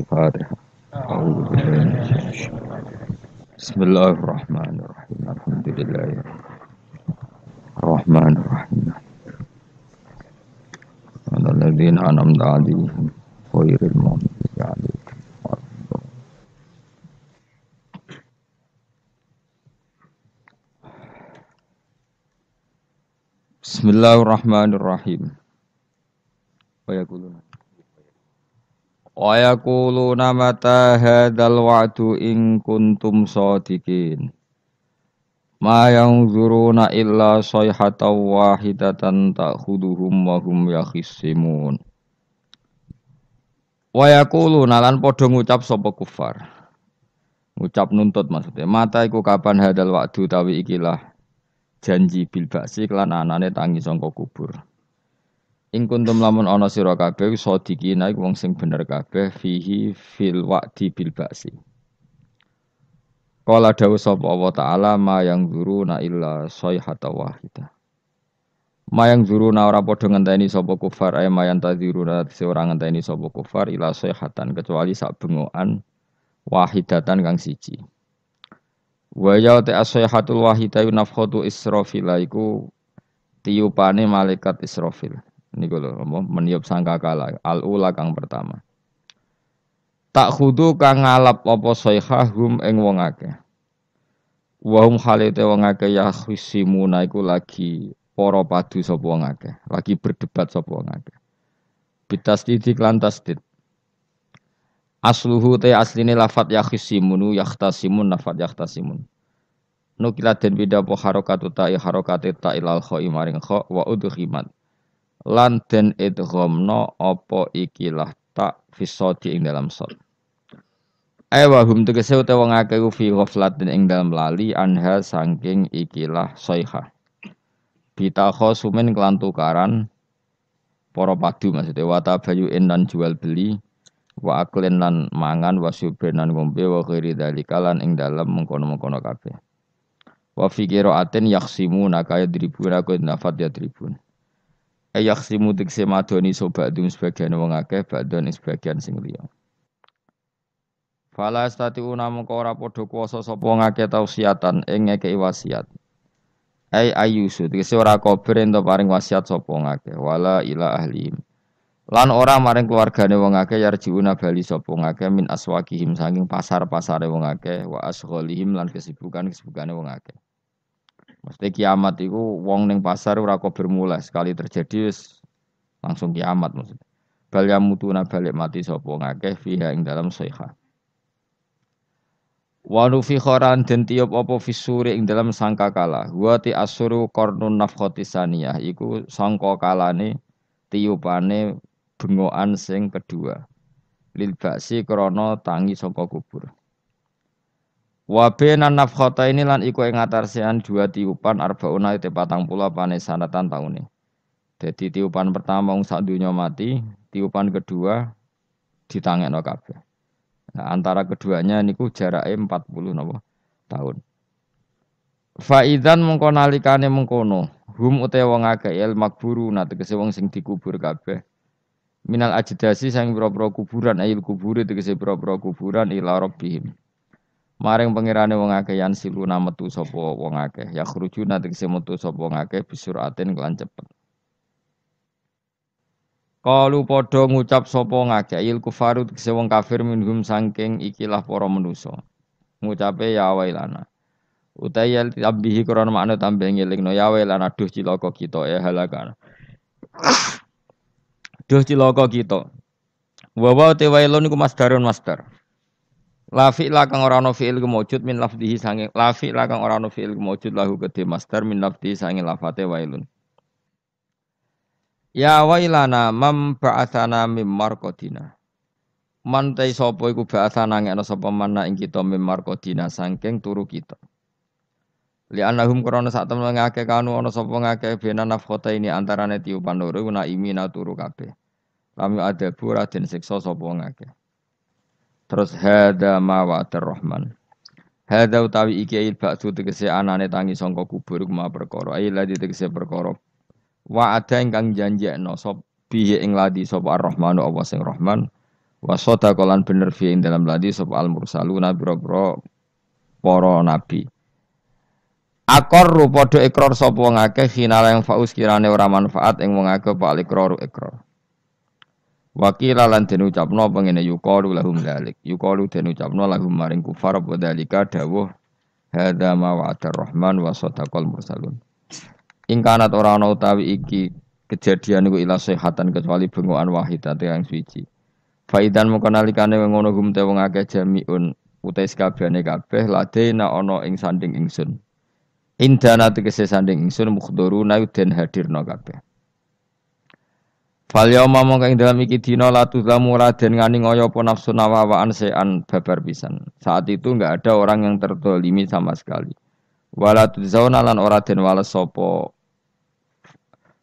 Al-Fatihah. A'udzu billahi minasyaitonir rajim. Bismillahirrahmanirrahim. Alhamdulillahirrahmanirrahim. Alladzina an'amta 'alaihim ghairil maghdubi 'alaihim waladdallin. Bismillahirrahmanirrahim. Wa yaquluna mata hadzal wa'du in kuntum shadiqin. Ma yanzuruna illa sayhatan wahidatan ta'khuduhum wa hum yakhisimun. Wa yaquluna lan padha ngucap sapa kufar. Ngucap nuntut maksudnya. Mata iku kapan hadzal wa'du tawi ikilah janji bil ba'si lan anane tangi sangka kubur. Ing kuntum lamun ana sira kabeh shadiqina iku wong sing bener kabeh fihi fil wa'di bil ba'si. Qala dawu sapa Allah taala ma yang zuruna illa sayhata wahidah. Ma yang zuruna ora padha ngenteni sapa kufar ay mayan tadziruna ora ngenteni sapa kufar ila sayhatan kecuali sak bengokan wahidatan kang siji. Wa ya ta sayhatul wahidah nafkhatu Israfil iku tiupane malaikat Israfil. Niku lho meniup sangkakala al-ula kang pertama. Tak khudu kang ngalap apa sayhahum ing wong akeh. Wa hum halite wong akeh ya khusimuna iku lagi para padu sapa wong akeh, lagi berdebat sapa wong akeh. Bitasdid lan tasdid. Asluhu te asline lafat ya khusimunu yahtasimun lafat yahtasimun. Nukilat den bida po harokatu ta'i harokate ta'ilal kha'i maring kha' wa udhimat. Lan den idghamna apa ikilah tak fisodi ing dalam sod. Ewa hum tegese ute wong akeh ku fi ghaflatin ing dalam lali anha saking ikilah sayha. Bita khosumen kelan tukaran para padu maksudnya wa tabayu'in lan jual beli wa aklen lan mangan wa subrenan ngombe wa ghairi dzalika lan ing dalam mengkono-mengkono kabeh. Wa fi qira'atin yaqsimuna kaya dribuna ku nafat ya tribun. Yaksimu tegese madoni sobadum sebagian wong akeh badon sebagian sing liya. Fala statiuna mengko ora padha kuwasa sapa wong akeh tausiatan ing ngekeki wasiat. Ayusu tegese ora kober ento paring wasiat sapa wong akeh wala ila ahlihim. Lan ora maring keluargane wong akeh yarjiuna bali sapa wong akeh min aswaqihim saking pasar-pasare wong akeh wa asghalihim lan kesibukan-kesibukane wong akeh. Mesti kiamat itu wong ning pasar ora kok bermulai sekali terjadi langsung kiamat maksud. Bal yamutuna balik mati sapa ngakeh fiha ing dalam sayha. Wa nufi khoran den tiup apa fisuri ing dalam sangkakala. Wa ti asuru qarnun nafkhati saniyah iku sangkakalane tiupane bengokan sing kedua. Lil ba'si krana tangi saka kubur. Wa bena nafkhata ini lan iku ing atarsian dua tiupan arbauna te 40 panesanatan taune. Dadi tiupan pertama wong sak donya mati, tiupan kedua ditangekno kabeh. Nah, antara keduanya niku jarake 40 napa tahun. Faidan mengko nalikane mengkono, hum ute wong akeh il makburuna tegese wong sing dikubur kabeh. Minal ajdasi sang pira-pira kuburan ayil kubure tegese pira-pira kuburan ila rabbihim. Maring pengirane wong akeh yan siluna metu sapa wong akeh ya khrujuna tegese metu sapa wong akeh bisuratin kelan cepet. Kalu padha ngucap sapa wong akeh il kufaru tegese wong kafir minhum saking ikilah para manusa. Ngucape ya wailana. Utayal tambihi krana makna tambah ngelingno ya wailana duh cilaka kita halakan. Duh cilaka kita. Wa te wailun iku masdarun masdar. La fi'la kang ora ana fi'il kemujud min lafdhihi sange la fi'la kang ora ana fi'il kemujud lahu kedhe masdar min lafdhihi sange lafate wailun. Ya wailana mam ba'atsana mim marqadina. Man ta sapa iku ba'atsana ngene sapa manna ing kita mim marqadina saking turu kita. Li annahum krana sak temen ngake kanu ana sapa ngake bena nafkhota ini antarane tiupan loro guna imina turu kabeh. Lam adabu ra den siksa sapa ngake. Terus hada ma wa'atir rahman. Hada utawi iki il ba'du tegese anane tangi sangka kubur kuma perkara. Ai ladi tegese perkara. Wa'ada ingkang janjekno sop bihi ing ladi sapa ar-rahmanu Allah sing rahman. Wasoda kolan bener fi ing dalam ladi sapa al mursaluna biro-biro para nabi. Akor padha ikrar sapa wong akeh khinala yang faus kirane ora manfaat ing wong akeh pak ikrar ikrar. Wakila lan den ucapno pengene yuqalu lahum dzalik. Yuqalu den ucapno lahum maring kufar apa dzalika dawuh hadza ma wa'ada rahman wa sadaqal mursalun. Ing kanat ora ana utawi iki kejadian iku ila sehatan kecuali bengokan wahidate yang suci. Faidan moko nalikane ngono gum te wong akeh jamiun utais kabehane kabeh ladena ana ing sanding ingsun. Indana tegese sanding ingsun mukhduruna den hadirna kabeh. Fal yauma mongko ing dalam iki dina la tuzlamu raden ngani ngoyo apa nafsu nawawaan sean babar pisan. Saat itu enggak ada orang yang tertolimi sama sekali. Wala tuzzauna lan ora den wales sapa.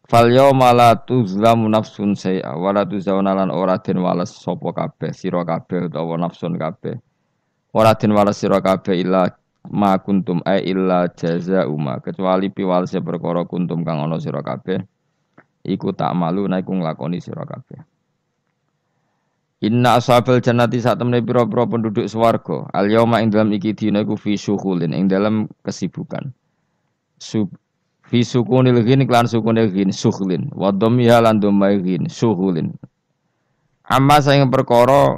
Fal yauma la tuzlamu nafsun se'a wala tuzzauna lan ora den wales sapa kabeh sira kabeh utawa nafsun kabeh. Ora den wales sira kabeh illa ma kuntum illa jazaa'uma kecuali piwalese perkara kuntum kang ana sira kabeh. Iku tak malu naiku nglakoni sira kabeh. Inna ashabal jannati sak temne pira-pira penduduk swarga al yauma ing dalam iki dina iku fi syughulin ing dalam kesibukan. Fi sukunil ghin lan sukunil ghin syughlin wa dhammiha lan dhammai ghin syughulin. Amma saing perkara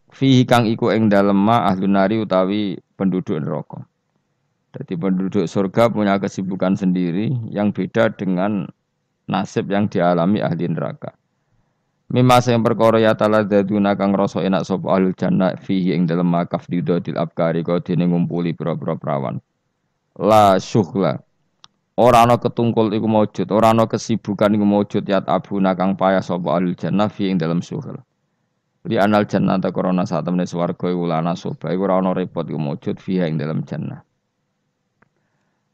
fihi kang iku ing dalem ma ahlun nari utawi penduduk neraka. Jadi penduduk surga punya kesibukan sendiri yang beda dengan nasib yang dialami ahli neraka. Mimma sing perkara ya taladaduna kang rasa enak sapa ahli jannah fihi ing dalem makaf didotil abkari kok dene ngumpuli pira-pira prawan. La syughla. Ora ana ketungkul iku maujud, ora ana kesibukan iku maujud ya abuna kang payah sapa ahli jannah fihi ing dalem syughul. Li anal jannah ta korona sak temene swarga iku lana soba iku ora ana repot iku maujud fihi ing dalem jannah.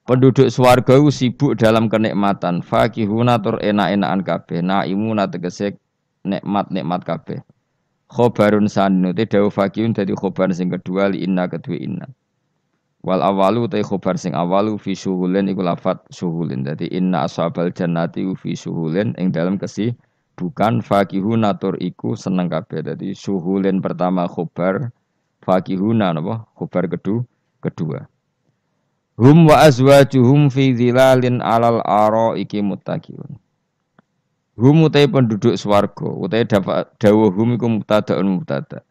Penduduk swarga itu sibuk dalam kenikmatan. Fakihuna tur enak-enakan kabeh. Naimuna tegese nikmat-nikmat kabeh. Khobarun sanu te dawu fakihun dadi khobar sing kedua li inna kedua inna. Wal awalu te khobar sing awalu fi syuhulin iku lafat syuhulin. Dadi inna ashabal jannati fi syuhulin ing dalam kesibukan fakihuna tur iku seneng kabeh. Dadi syuhulin pertama khobar fakihuna napa? Khobar kedua. Hum wa azwajuhum fi dhilalin alal araiki muttaqiyun. Hum utai penduduk swarga, utai dawuh hum iku mubtadaun mubtada.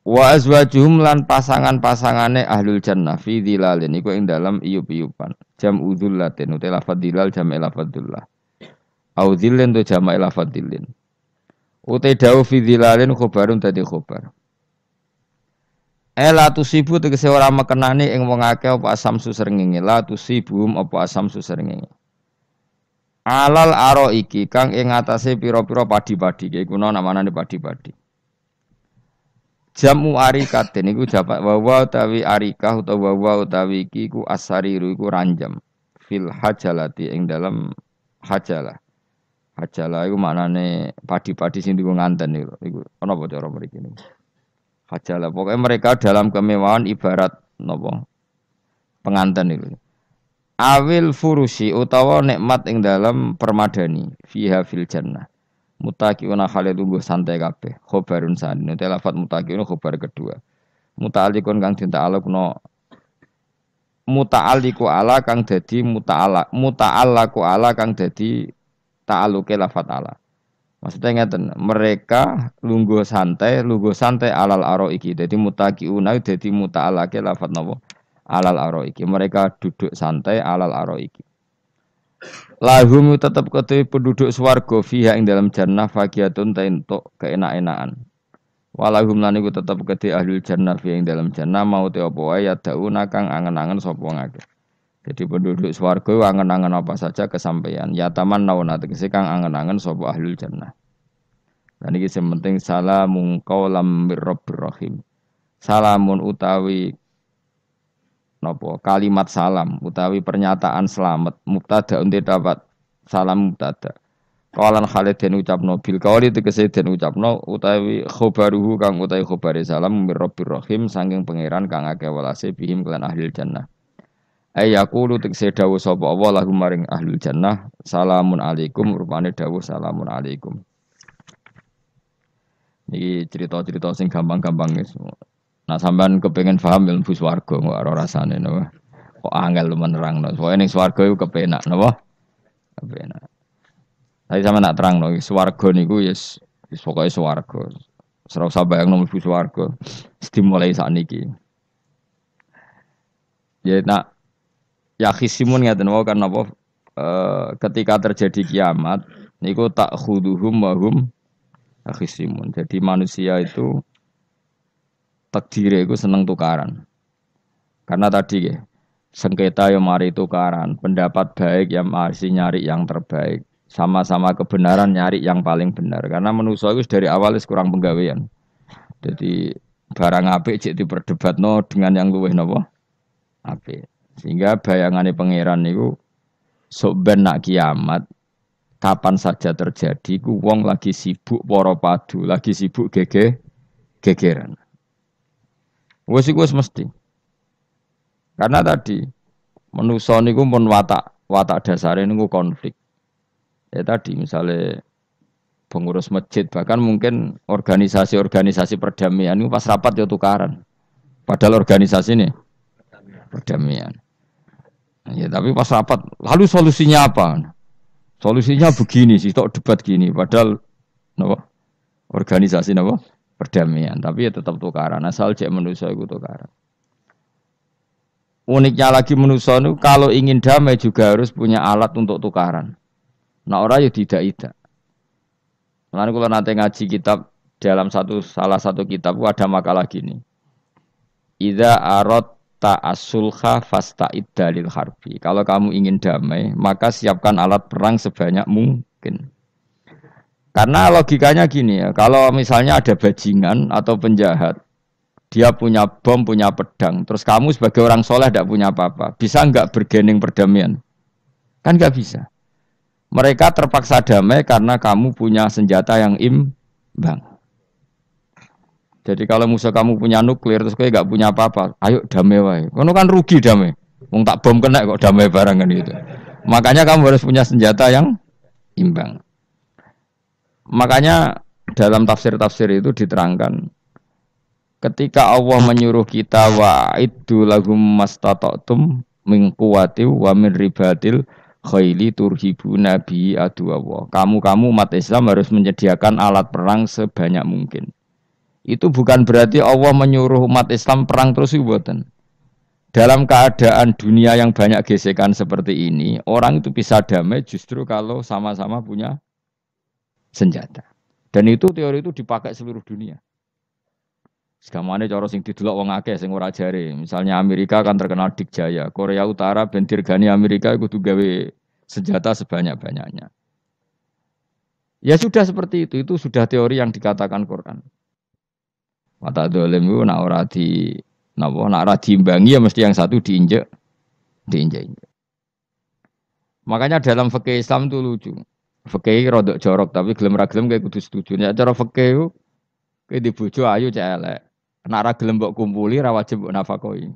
Wa azwajuhum lan pasangan-pasangane ahlul jannah fi dhilalin iku ing dalam iyup-iyupan. Jam udzullatin utai lafadz dhilal jam' lafadzullah. Au dhillin tu jam' lafadzillin. Utai dawuh fi dhilalin khobarun dadi khobar. La tusibu tegese ora mekenani ing wong akeh apa asam susrengenge la tusibum apa asam susrengenge alal aro iki kang ing atase pira-pira padi-padi iku ana namane padi-padi jamu arikaten iku japak wawa utawi arikah utawa wawa utawi iki iku asariru iku ranjam fil hajalati ing dalam hajalah iku maknane padi-padi sing dienggo nganten iku ana apa cara mriki niku hajalah pokoknya mereka dalam kemewahan ibarat nopo pengantin itu. Awil furusi utawa nikmat ing dalam permadani fiha fil jannah. Mutaqiuna khale tunggu santai kabeh. Khobarun sanin te lafat mutaqiuna khobar kedua. Muta'alliqun kang dita'alluqno muta'alliqu ala kang dadi muta'allaqu ala kang dadi ta'alluqe lafat ala. Maksudnya ngeten, mereka lungguh santai alal aro iki. Jadi mutaqiuna dadi muta'alake lafadz napa? Alal aro iki. Mereka duduk santai alal aro iki. Lahum tetep kedhe penduduk swarga fiha ing dalam jannah faqiatun ta entuk keenak-enakan. Walahum lan iku tetep kedhe ahlul jannah fiha ing dalam jannah mau te apa wae ya dauna kang angen-angen sapa ngake. Jadi penduduk swarga angen-angen apa saja kesampaian. Ya taman nauna tegese kang angen-angen sapa ahlul jannah. Dan iki sing penting salamun qaulam mir-rabbir rahim. Salamun utawi napa kalimat salam utawi pernyataan selamat mubtada unti dapat salam mubtada. Qalan Khalid den ucapno bil qauli tegese den ucapno utawi khobaruhu kang utawi khobare salam mir-rabbir rahim saking pangeran kang akeh welase bihim kelan ahlul jannah. Ayaqulu tegese dawuh sapa Allah lahum maring ahlul jannah salamun alaikum rupane dawuh salamun alaikum. Iki cerita-cerita sing gampang-gampang wis. Nah sampean kepengen paham ilmu swarga kok ora rasane napa. Kok angel menerangno. Pokoke ning swarga iku kepenak napa? Kepenak. Tapi sama nak terangno swarga niku wis pokoke swarga. Ora usah bayangno mlebu swarga. Mesti mulai sakniki. Ya nak ya khisimun ngaten wae kan napa ketika terjadi kiamat niku tak khuduhum wa hum khisimun. Jadi manusia itu takdire iku seneng tukaran. Karena tadi ya, sengketa yang mari tukaran, pendapat baik yang masih nyari yang terbaik, sama-sama kebenaran nyari yang paling benar. Karena manusia itu dari awal kurang penggawean. Jadi barang apik cek diperdebatno dengan yang luwih napa? Apik. Sehingga bayangannya pangeran niku sok ben nak kiamat kapan saja terjadi ku wong lagi sibuk para padu, lagi sibuk gegeran. Wes iku wis mesti. Karena tadi manusa niku pun watak dasare niku konflik. Ya tadi misalnya pengurus masjid bahkan mungkin organisasi-organisasi perdamaian itu pas rapat ya tukaran. Padahal organisasi ini perdamaian. Ya tapi pas rapat lalu solusinya apa? Solusinya begini sih, tok debat gini. Padahal napa? Organisasi napa? Perdamaian. Tapi ya tetap tukaran. Asal cek manusia itu tukaran. Uniknya lagi manusia itu kalau ingin damai juga harus punya alat untuk tukaran. Nah orang ya tidak. Lalu kalau nanti ngaji kitab dalam salah satu kitab ada makalah gini. Idza aradta as-sulha fasta'id dalil harbi. Kalau kamu ingin damai, maka siapkan alat perang sebanyak mungkin. Karena logikanya gini ya, kalau misalnya ada bajingan atau penjahat, dia punya bom, punya pedang. Terus kamu sebagai orang soleh tidak punya apa-apa. Bisa nggak bergening perdamaian? Kan nggak bisa. Mereka terpaksa damai karena kamu punya senjata yang imbang. Jadi kalau musuh kamu punya nuklir, terus kayak nggak punya apa-apa, ayo damai wae. Kamu kan rugi damai. Wong tak bom kena kok damai bareng kan gitu. Makanya kamu harus punya senjata yang imbang. Makanya dalam tafsir-tafsir itu diterangkan ketika Allah menyuruh kita wa'iddu lahum mastata'tum min quwwati wa min ribatil khaili turhibuna bi aduwallah. Kamu umat Islam harus menyediakan alat perang sebanyak mungkin. Itu bukan berarti Allah menyuruh umat Islam perang terus mboten. Dalam keadaan dunia yang banyak gesekan seperti ini, orang itu bisa damai justru kalau sama-sama punya senjata. Dan itu teori itu dipakai seluruh dunia. Segamane cara sing didelok wong akeh sing ora jare. Misalnya Amerika kan terkenal dikjaya, Korea Utara ben dirgani Amerika kudu gawe senjata sebanyak-banyaknya. Ya sudah seperti itu sudah teori yang dikatakan Quran. Mata dolim itu nak ora di napa nak ora diimbangi ya mesti yang satu diinjek. Makanya dalam fikih Islam itu lucu. Fikih rodok jorok tapi gelem ra gelem kayak kudu setuju. Nek cara fikih ku kayak di bojo ayu cek elek. Nek ra gelem mbok kumpuli ra wajib mbok nafakoi.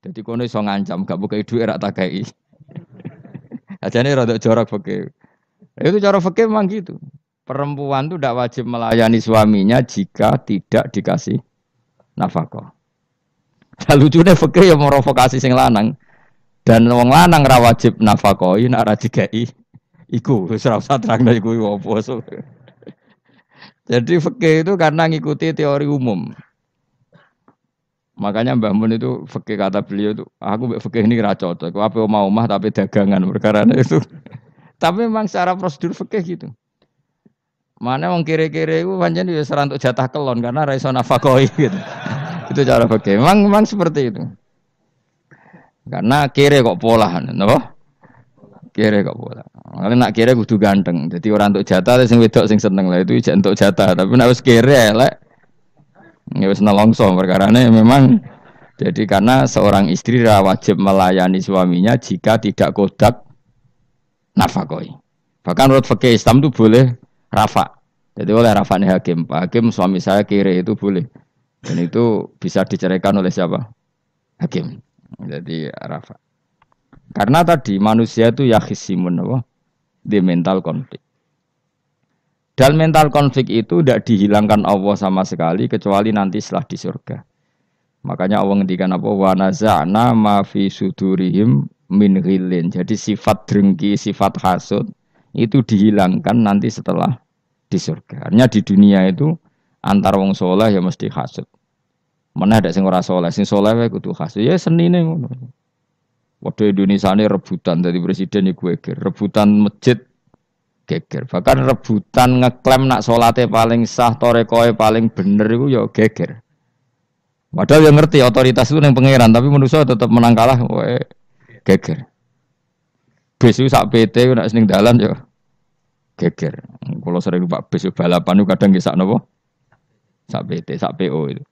Dadi kono iso ngancam gak buka dhuwit ra takai. Ajane rodok jorok fikih. Itu cara fikih memang gitu. Perempuan itu tidak wajib melayani suaminya jika tidak dikasih nafkah. Nah, lucunya fikih yang merovokasi sing lanang dan wong lanang ra wajib nafkahi nek ra dikai iku wis ora usah terangno iku opo. Jadi fikih itu karena ngikuti teori umum. Makanya Mbah Mun itu fikih kata beliau itu aku mbek fikih ini ra cocok. Aku ape omah tapi dagangan perkara itu. Tapi memang secara prosedur fikih gitu. Mana wong kere-kere itu pancen wis ora entuk jatah kelon karena ra iso nafkahi gitu. Itu cara fikih. Memang seperti itu. Karena kere kok pola, napa? Kere kok pola. Kalau nak kere kudu ganteng. Jadi orang entuk jatah sing wedok sing seneng lah itu ijek entuk jatah. Tapi nek wis kere elek ya wis nelongso perkarane memang jadi karena seorang istri wajib melayani suaminya jika tidak kodak nafkahi. Bahkan menurut fikih Islam itu boleh rafa. Jadi oleh rafa'nya hakim. Pak Hakim suami saya kiri itu boleh. Dan itu bisa diceraikan oleh siapa? Hakim. Jadi rafa. Karena tadi manusia itu yakhisimun apa? Di mental konflik. Dan mental konflik itu tidak dihilangkan Allah sama sekali kecuali nanti setelah di surga. Makanya Allah ngendikan apa wa naza'na ma fi sudurihim min ghillin. Jadi sifat drengki, sifat hasud itu dihilangkan nanti setelah di surga. Artinya di dunia itu antar wong soleh ya mesti hasud. Mana ada sing ora soleh, sing soleh wae kudu hasud. Ya senine ngono. Waduh Indonesia ini rebutan dari presiden iku geger, rebutan masjid geger. Bahkan rebutan ngeklaim nak salate paling sah, torekoe paling bener iku ya geger. Padahal yang ngerti otoritas itu yang pangeran, tapi manusia tetap menang kalah, wae geger. Bis itu sak PT nak seneng dalan ya geger. Kalau sering Pak bis balapan itu kadang nggih sak napa? Sak PT, sak PO itu.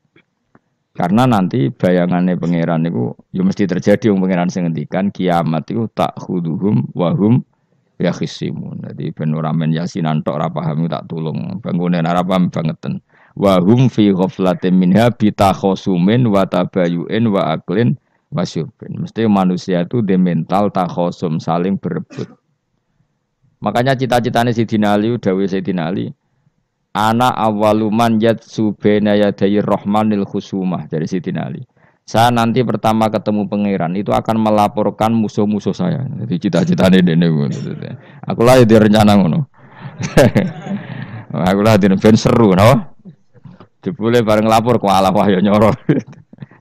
Karena nanti bayangannya pangeran itu ya mesti terjadi yang pangeran sing ngendikan kiamat itu tak khuduhum wahum ya khisimun. Jadi ben ora men yasinan tok ora paham tak tulung bangunan ora paham bangeten. Wahum fi ghaflatin minha bitakhosumin wa tabayuin wa aklin wasyubin. Mesti manusia itu de mental takhosum saling berebut. Makanya cita-citanya Sayyidina Ali dawuh Sayyidina Ali ana awaluman yatsu baina yadayi rahmanil khusumah dari Sayyidina Ali. Saya nanti pertama ketemu pangeran itu akan melaporkan musuh-musuh saya. Jadi cita-citane dene ngono. Aku lah di rencana ngono. Aku lah di ben seru no. Jebule bareng lapor kok alah wah ya nyoro.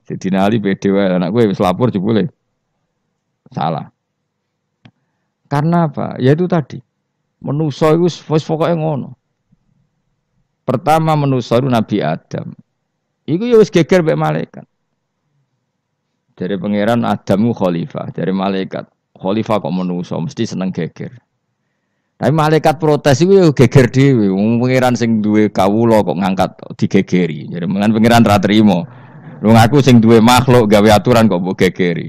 Sayyidina Ali pede wae anak gue wis lapor jebule. Salah. Karena apa? Ya itu tadi. Manusa iku wis pokoke ngono. Pertama manusia itu Nabi Adam. Iku ya wis geger mbek malaikat. Dari pangeran Adam ku khalifah, dari malaikat khalifah kok manusia mesti seneng geger. Tapi malaikat protes iku ya geger dhewe. Wong pangeran sing duwe kawula kok ngangkat digegeri. Jadi mengan pangeran ra trimo. Lu ngaku sing duwe makhluk gawe aturan kok mbok gegeri.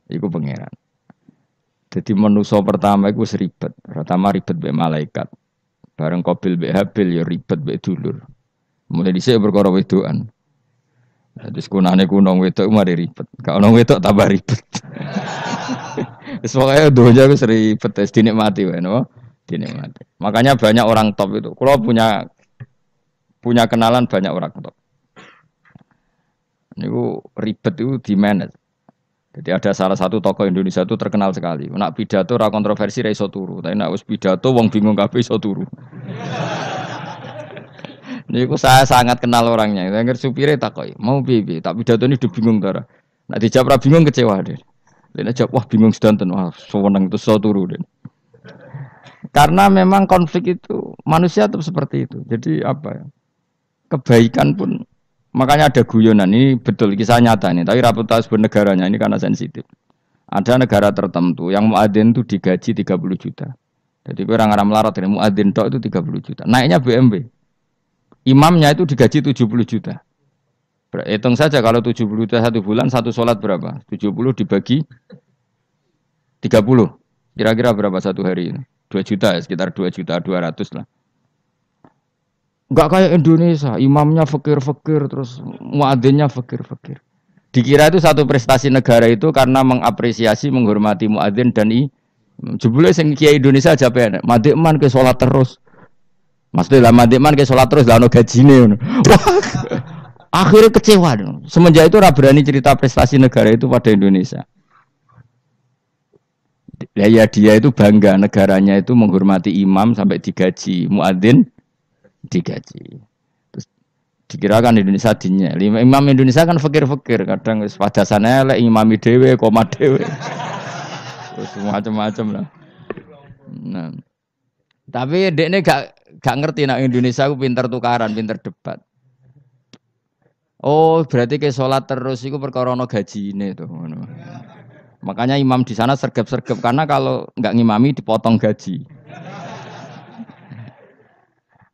Iku pangeran. Jadi manusia pertama iku seribet. Pertama ribet mbek malaikat. Bareng Qabil mbek Habil ya ribet mbek dulur. Mulai dhisik perkara wedokan. Terus kunane kunong wedok mari ribet. Kalau nong wedok tambah ribet. Wis pokoke donya wis ribet wis dinikmati wae no. Dinikmati. Makanya banyak orang top itu. Kalau punya kenalan banyak orang top. Niku ribet itu di manage. Jadi ada salah satu tokoh Indonesia itu terkenal sekali. Nak pidato ra kontroversi ra iso turu, tapi nak wis pidato wong bingung kabeh iso turu. Niku saya sangat kenal orangnya. Saya supire takoki, "Mau piye? Tak pidato ini udah bingung ta ora?" Nak dijawab ra bingung kecewa deh. Lek jawab wah bingung sedanten, wah seneng itu iso turu deh. Karena memang konflik itu manusia tetap seperti itu. Jadi apa ya? Kebaikan pun makanya ada guyonan ini betul kisah nyata ini, tapi reputasi bernegaranya ini karena sensitif. Ada negara tertentu yang muadzin itu digaji 30 juta. Jadi orang Arab melarat ini muadzin tok itu 30 juta. Naiknya BMW. Imamnya itu digaji 70 juta. Hitung saja kalau 70 juta satu bulan satu sholat berapa? 70 dibagi 30. Kira-kira berapa satu hari ini? 2 juta ya, sekitar 2 juta 200 lah. Enggak kayak Indonesia, imamnya fakir-fakir terus muadzinnya fakir-fakir. Dikira itu satu prestasi negara itu karena mengapresiasi, menghormati muadzin dan jebule sing kiai Indonesia aja penek. Madikman ke salat terus. Maksudnya lah madikman ke salat terus lah ono gajine ngono. Wah. Akhirnya kecewa. Semenjak itu ora berani cerita prestasi negara itu pada Indonesia. Ya dia itu bangga negaranya itu menghormati imam sampai digaji, muadzin digaji. Terus dikirakan Indonesia dinya. Imam Indonesia kan fakir-fakir, kadang wis padasane elek imami dhewe, koma dhewe. Terus macam-macam lah. Nah. Tapi dekne gak ngerti nek Indonesia ku pinter tukaran, pinter debat. Oh, berarti ke salat terus iku perkara ana gajine to ngono. Makanya imam di sana sergap-sergap karena kalau enggak ngimami dipotong gaji.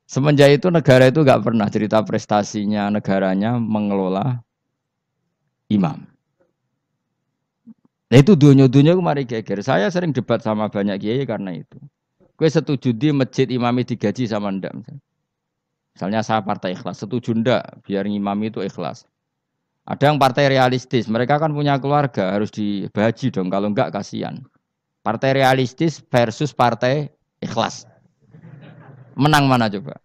Semenjak itu negara itu enggak pernah cerita prestasinya negaranya mengelola imam. Nah itu dunia-dunia mari geger. Saya sering debat sama banyak kiai karena itu. Gue setuju di masjid imami digaji sama ndak. Misalnya saya partai ikhlas, setuju ndak biar ngimami itu ikhlas. Ada yang partai realistis, mereka kan punya keluarga harus dibaji dong, kalau enggak kasihan. Partai realistis versus partai ikhlas. Menang mana coba?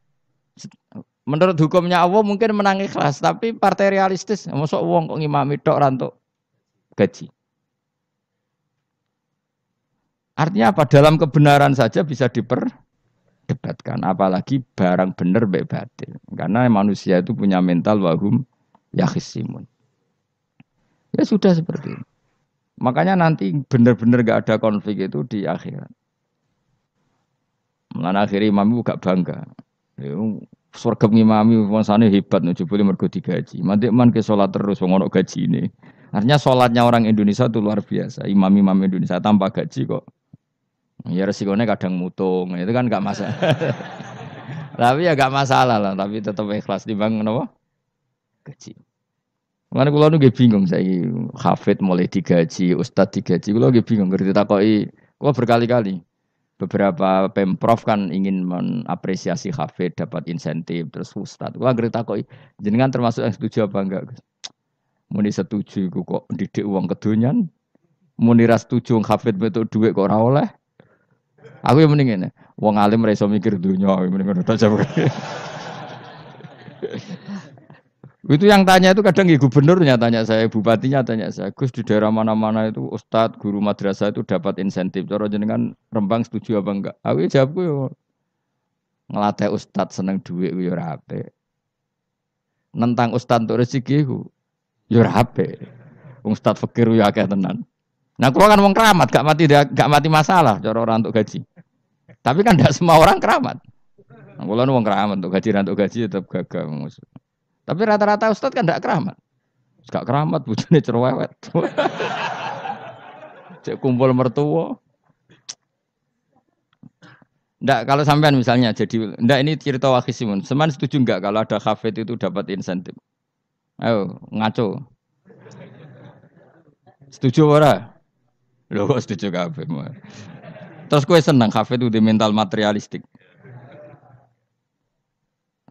Menurut hukumnya Allah mungkin menang ikhlas, tapi partai realistis, mosok wong kok ngimami tok ora entuk gaji. Artinya apa? Dalam kebenaran saja bisa diperdebatkan, apalagi barang bener mbek batil. Karena manusia itu punya mental wahum yakhisimun. Ya sudah seperti itu. Makanya nanti benar-benar gak ada konflik itu di akhirat. Mulane akhirnya imam itu gak bangga. Surga ngimami wangsane hebat nih, jebule mergo digaji. Mantik man ke salat terus wong ono gaji ini. Artinya salatnya orang Indonesia itu luar biasa. Imam-imam Indonesia tanpa gaji kok. Ya resikonya kadang mutung, itu kan gak masalah. Tapi ya gak masalah lah, tapi tetap ikhlas timbang napa? Gaji. Mulane kula nu nggih bingung saiki hafid mulai digaji, ustad digaji. Kula nggih bingung ngerti takoki. Kula berkali-kali beberapa pemprov kan ingin mengapresiasi hafid dapat insentif terus ustad. Kula ngerti takoki jenengan termasuk yang setuju apa enggak, Gus? Muni setuju iku kok didik uang kedonyan. Muni ra setuju hafid metu dhuwit kok ora oleh. Aku yang mending ngene. Wong alim ra iso mikir dunya, mending ngono ta. Itu yang tanya itu kadang gubernurnya tanya saya, bupatinya tanya saya, Gus di daerah mana-mana itu ustadz, guru madrasah itu dapat insentif. Cara jenengan Rembang setuju apa enggak? Aku jawabku yo ngelatih ustadz seneng duit yo ora apik. Nentang ustadz untuk rezeki ku yo ora apik. Wong ustadz fakir yo akeh tenan. Nah, kula kan wong keramat, gak mati masalah cara orang untuk gaji. Tapi kan tidak semua orang keramat. Nah, kula wong keramat untuk gaji tetap gagal. Tapi rata-rata ustadz kan tidak keramat. Gak keramat, bujune cerewet. Cek kumpul mertua. Ndak, kalau sampean misalnya jadi, ndak ini cerita Wakhisimun. Seman setuju enggak kalau ada hafid itu dapat insentif? Ayo, ngaco. Setuju ora? Loh, kok setuju kabeh. Terus kowe seneng hafid itu di mental materialistik.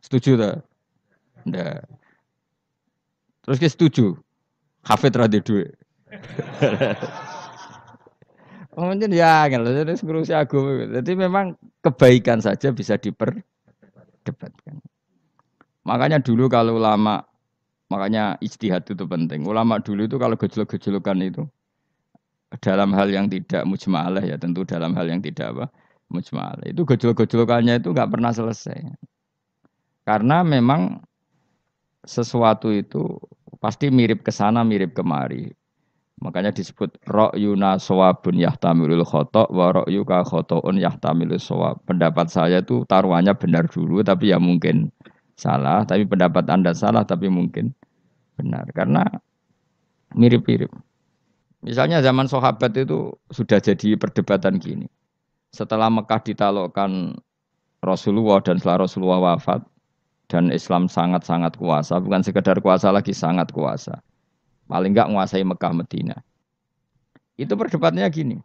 Setuju tak? Ndak. Terus kita setuju. Hafid ra duit. Mungkin ya, jadi ngurusi agama. Jadi memang kebaikan saja bisa diperdebatkan. Makanya dulu kalau ulama, makanya ijtihad itu penting. Ulama dulu itu kalau gejolak-gejolakan itu dalam hal yang tidak mujma'alah ya, tentu dalam hal yang tidak apa mujma'alah. Itu gejolak-gejolakannya itu nggak pernah selesai. Karena memang sesuatu itu pasti mirip ke sana, mirip kemari. Makanya disebut ra'yuna shawabun yahtamilul khata' wa ra'yuka khata'un yahtamilus shawab. Pendapat saya itu taruhannya benar dulu tapi ya mungkin salah, tapi pendapat Anda salah tapi mungkin benar karena mirip-mirip. Misalnya zaman sahabat itu sudah jadi perdebatan gini. Setelah Mekah ditaklukkan Rasulullah dan setelah Rasulullah wafat dan Islam sangat-sangat kuasa, bukan sekedar kuasa lagi, sangat kuasa. Paling enggak menguasai Mekah Madinah. Itu perdebatannya gini.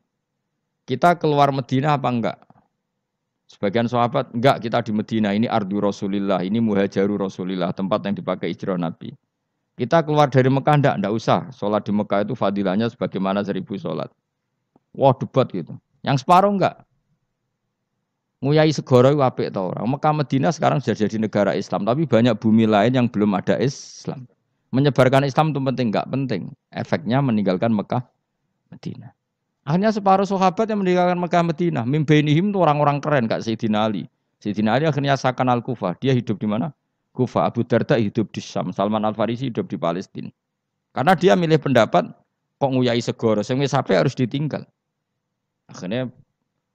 Kita keluar Madinah apa enggak? Sebagian sahabat, enggak, kita di Madinah, ini ardu Rasulillah, ini muhajaru Rasulillah, tempat yang dipakai hijrah Nabi. Kita keluar dari Mekah enggak usah. Sholat di Mekah itu fadilahnya sebagaimana 1000 sholat. Wah, debat gitu. Yang separuh enggak. Nguyai segoro itu apik ta ora. Mekah Madinah sekarang sudah jadi negara Islam, tapi banyak bumi lain yang belum ada Islam. Menyebarkan Islam itu penting enggak penting. Efeknya meninggalkan Mekah Madinah. Akhirnya separuh sahabat yang meninggalkan Mekah Madinah, mimbainihim itu orang-orang keren Kak Sayyidina Ali. Sayyidina Ali akhirnya sakan Al-Kufah. Dia hidup di mana? Kufah. Abu Darda hidup di Syam. Salman Al-Farisi hidup di Palestina. Karena dia milih pendapat kok nguyai segoro, sing wis sampai harus ditinggal. Akhirnya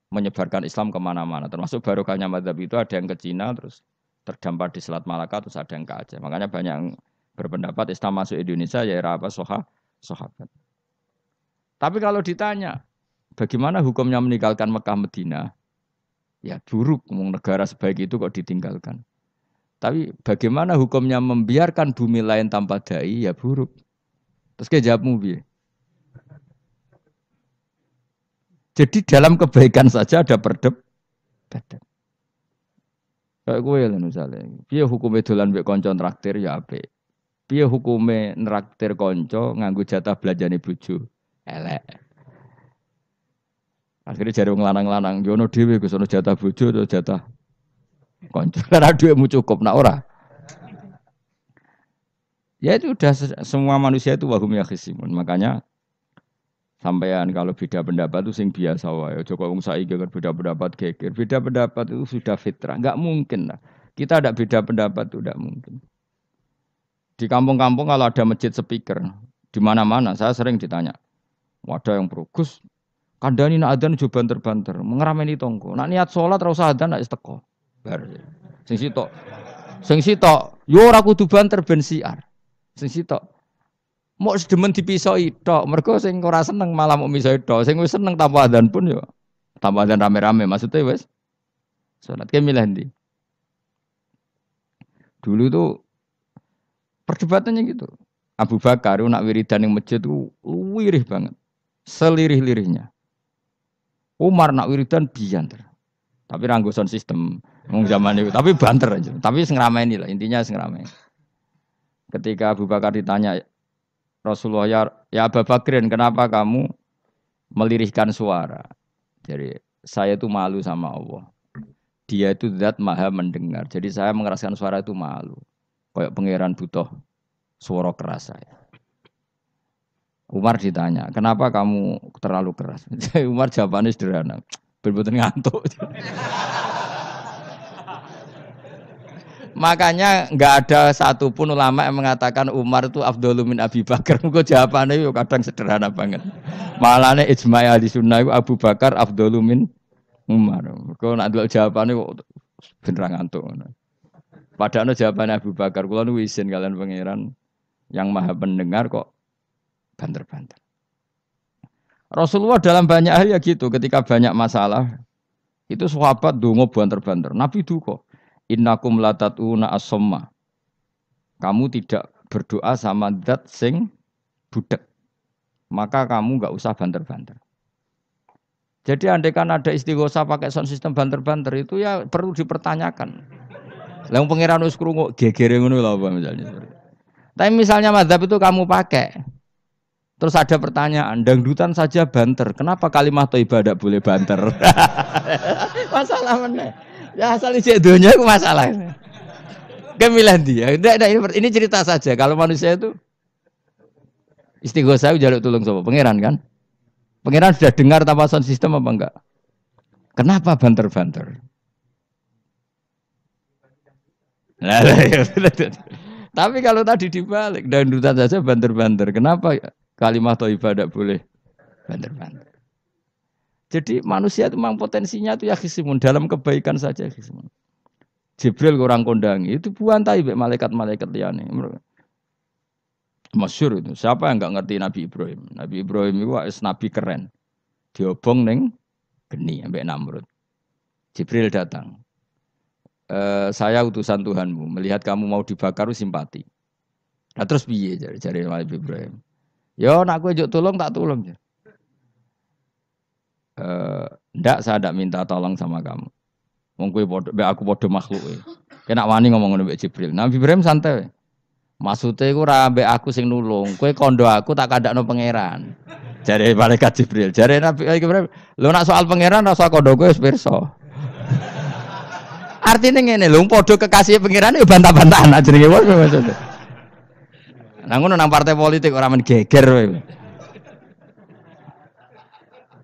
menyebarkan Islam kemana-mana. Termasuk barokahnya mazhab itu ada yang ke Cina, terus terdampar di Selat Malaka, terus ada yang ke Aceh. Makanya banyak yang berpendapat Islam masuk Indonesia ya era apa sahabat. Tapi kalau ditanya, bagaimana hukumnya meninggalkan Mekah Madinah? Ya buruk, negara sebaik itu kok ditinggalkan. Tapi bagaimana hukumnya membiarkan bumi lain tanpa dai? Ya buruk. Terus kayak jawabmu piye? Jadi dalam kebaikan saja ada perdebatan. Kayak gue lah misalnya, piye hukumnya dolan mbek kanca traktir ya apik. Piye hukumnya nraktir kanca nganggo jatah belanjane bojo? Elek. Akhirnya jare wong lanang-lanang, yo ono dhewe Gus ono jatah bojo atau jatah konco. Karena duitmu cukup, nak ora. Ya itu udah semua manusia itu wahum yakhisimun. Makanya sampean kalau beda pendapat itu sing biasa wae. Aja kok wong saiki kan beda pendapat geger. Beda pendapat itu sudah fitrah. Enggak mungkin lah. Kita ada beda pendapat itu enggak mungkin. Di kampung-kampung kalau ada masjid speaker di mana-mana saya sering ditanya. Wadah yang progus kandhani nak adzan jo banter-banter, mengerameni tonggo. Nak niat salat ora usah adzan nak teko. Bar. Sing sitok. Sing sitok yo ora kudu banter ben siar. Sing sitok mok sedemen dipisoi tok, mergo sing ora seneng malah mok misoi tok, sing wis seneng tanpa adzan pun yo tanpa adzan rame-rame maksudnya wis salat ke milih ndi. Dulu tuh perdebatannya gitu. Abu Bakar nak wiridan ning masjid tuh wirih banget. Selirih-lirihnya. Umar nak wiridan bianter. Tapi ranggoson sistem wong zaman itu, tapi banter aja. Tapi sing rameni lah, intinya sing rameni. Ketika Abu Bakar ditanya Rasulullah, ya Abu Bakrin, kenapa kamu melirihkan suara? Jadi saya itu malu sama Allah. Dia itu zat maha mendengar. Jadi saya mengeraskan suara itu malu. Kayak pangeran butuh suara keras saya. Umar ditanya, kenapa kamu terlalu keras? Umar jawabannya sederhana, bener-bener ngantuk. Makanya nggak ada satupun ulama yang mengatakan Umar itu afdhalu min Abi Bakar. Kok jawabannya itu kadang sederhana banget. Malahnya ijma' ahli sunnah itu Abu Bakar afdhalu min Umar. Kok nak delok jawabannya kok bener ngantuk. Padahal jawabannya Abu Bakar, kula nu isin kalian pangeran yang maha pendengar kok banter-banter. Rasulullah dalam banyak hal ya gitu, ketika banyak masalah itu sahabat donga banter-banter. Nabi duka, innakum latatuna as-somma. Kamu tidak berdoa sama zat sing budek. Maka kamu enggak usah banter-banter. Jadi andaikan ada istighosah pakai sound system banter-banter itu ya perlu dipertanyakan. Lah pangeran wis krungu gegere ngono lho apa misalnya. Tapi misalnya mazhab itu kamu pakai. Terus ada pertanyaan, dangdutan saja banter. Kenapa kalimat thayyibah tidak boleh banter? Masalah mana? Ya asal ijek donya itu masalah. Kemilah dia. Ini cerita saja. Kalau manusia itu istighosah jaluk tulung sapa? Pangeran kan? Pangeran sudah dengar tanpa sound system apa enggak? Kenapa banter-banter? Tapi kalau tadi dibalik, dangdutan saja banter-banter. Kenapa kalimat thayyibah tidak boleh banter-banter? Jadi manusia itu memang potensinya itu ya khisimun, dalam kebaikan saja khisimun. Jibril orang kondangi itu buantai malaikat-malaikat liyane. Masyhur itu. Siapa yang enggak ngerti Nabi Ibrahim? Nabi Ibrahim itu nabi keren. Diobong ning geni ambek Namrud. Jibril datang. Saya utusan Tuhanmu, melihat kamu mau dibakar simpati. Nah terus piye jare Nabi Ibrahim? Ya nak kowe njuk tolong tak tolong. Ndak saya ndak minta tolong sama kamu. Wong kowe padha aku padha makhluk. Kena wani ngomong ngono mbek Jibril. Nabi Ibrahim santai. Maksude iku ora mbek aku sing nulung. Kowe kondo aku tak kandakno pangeran. Jare malaikat Jibril. Jare Nabi Ibrahim, lho nak soal pangeran rasa kondo kowe wis pirsa. Artinya ngene lho, padha kekasih pangeran yo bantah-bantahan jenenge wong maksudnya. Lah ngono nang partai politik ora men geger kowe.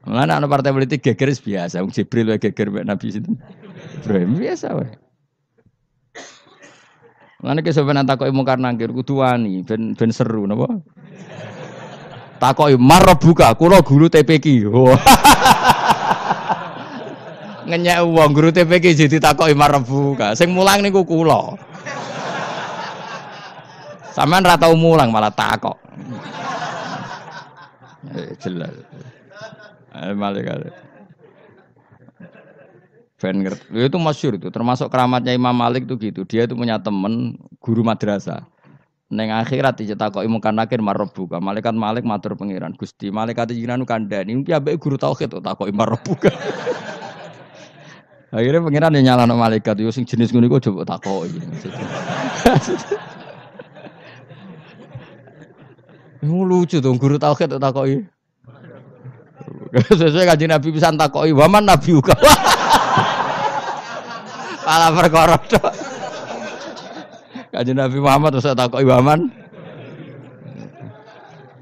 Mulane ana partai politik geger biasa, wong Jibril wae geger mek Nabi sinten. Ibrahim biasa wae. Mulane ki sampeyan takoki mungkar nangkir kudu wani ben seru napa? Takoki marbuka, kula guru TPQ. Ngenyek wong guru TPQ jadi takoki marbuka. Sing mulang niku kula. Sampeyan ra tau mulang malah takok. Jelas. Malaikat. Ben ngerti. Itu masyhur itu, termasuk keramatnya Imam Malik itu gitu. Dia itu punya teman guru madrasah. Neng akhirat dicetakoki mungkar nakir marbuka. Malaikat Malik matur pangeran, Gusti, malaikat jenengan kandhani iki ambek guru tauhid takoki marbuka. Akhirnya pangeran yang nyalano malaikat yo sing jenis ngono iku coba takoki. Lucu dong guru tauhid takoki. Sesuai kanjeng Nabi pisan takoki, "Waman nabiuka?" Malah perkara tok. Kanjeng Nabi Muhammad terus takoki Waman.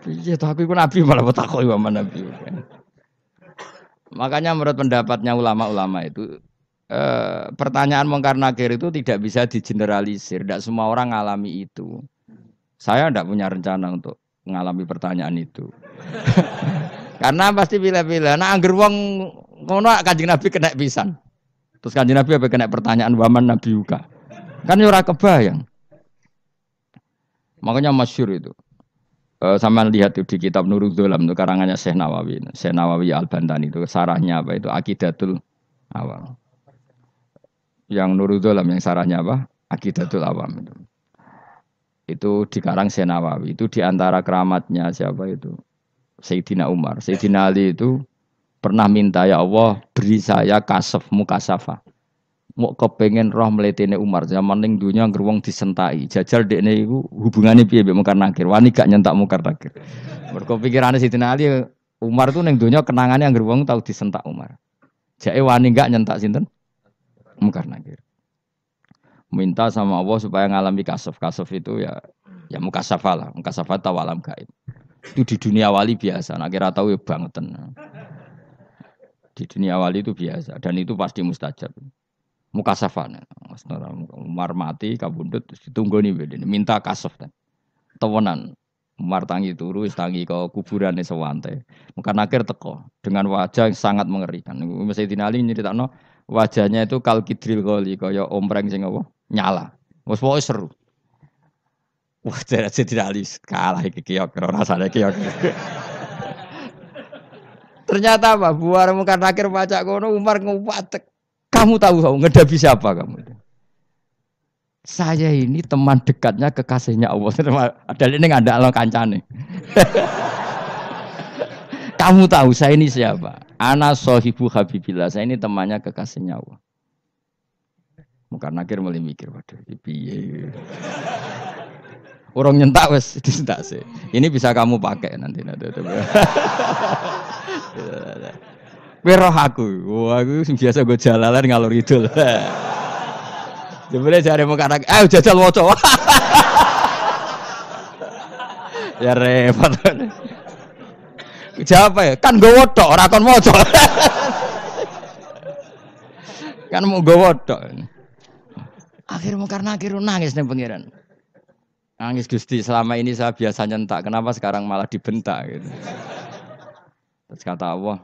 Piye to aku iku nabi malah takoki Waman nabi. Makanya menurut pendapatnya ulama-ulama itu pertanyaan mungkar nakir itu tidak bisa digeneralisir. Tidak semua orang ngalami itu. Saya tidak punya rencana untuk mengalami pertanyaan itu. Karena pasti pilih-pilih. Nah, angger wong ngono Kanjeng Nabi kena pisan. Terus Kanjeng Nabi apa kena pertanyaan Waman Nabi Uka. Kan ora kebayang. Makanya masyhur itu. Sama lihat itu di kitab Nurul Dzolam itu karangannya Syekh Nawawi. Syekh Nawawi Al-Bantani itu sarahnya apa itu Aqidatul Awam. Yang Nurul Dzolam yang sarahnya apa? Aqidatul Awam itu. Itu dikarang Syekh Nawawi. Itu diantara keramatnya siapa itu? Sayyidina Umar. Sayyidina Ali itu pernah minta ya Allah beri saya kasaf mukasafah. Mau kepengen roh mletene Umar zaman ning dunya anggere wong disentai. Jajal dekne iku hubungane piye mbek mungkar nakir. Wani gak nyentak mungkar nakir. Mergo pikirane Sayyidina Ali Umar tuh ning dunya kenangane anggere wong tau disentak Umar. Jake wani gak nyentak sinten? Mungkar nakir. Minta sama Allah supaya ngalami kasaf. Kasaf itu ya mukasafah lah. Mukasafah tahu alam gaib. Itu di dunia wali biasa. Nak kira tahu ya bangetan. Di dunia wali itu biasa dan itu pasti mustajab. Mukasafah. Umar mati kabundut ditunggu nih bedene minta kasaf kan. Tawanan. Umar tangi turu tangi ke kuburane sewante. Mungkin akhir teko dengan wajah yang sangat mengerikan. Sayyidina Ali nyeritakno wajahnya itu kal kidril qoli kaya ompreng sing apa? Nyala. Wes pokoke seru. Wah, Sayyidina Ali kalah iki kiok rasane kiok. Ternyata apa? Buar mungkin akhir pacak kono Umar ngupatek. Kamu tahu ngedapi siapa kamu? Saya ini teman dekatnya kekasihnya Allah. Ada ini nggak ada Allah kancane. Kamu tahu saya ini siapa? Ana sohibu habibillah. Saya ini temannya kekasihnya Allah. Mungkin akhir mulai mikir, waduh, piye. Orang nyentak wes disentak sih. Ini bisa kamu pakai nanti. Weroh aku, wah aku biasa gue jalalan ngalor idul. Jebule jare mung anak, jajal waca. Ya repot. Jawab ya, kan gowo tok ora kon maca. Kan mau gowo tok. Akhir mung karena akhir nangis ning pangeran. Nangis Gusti, selama ini saya biasa nyentak, kenapa sekarang malah dibentak gitu. Terus kata Allah,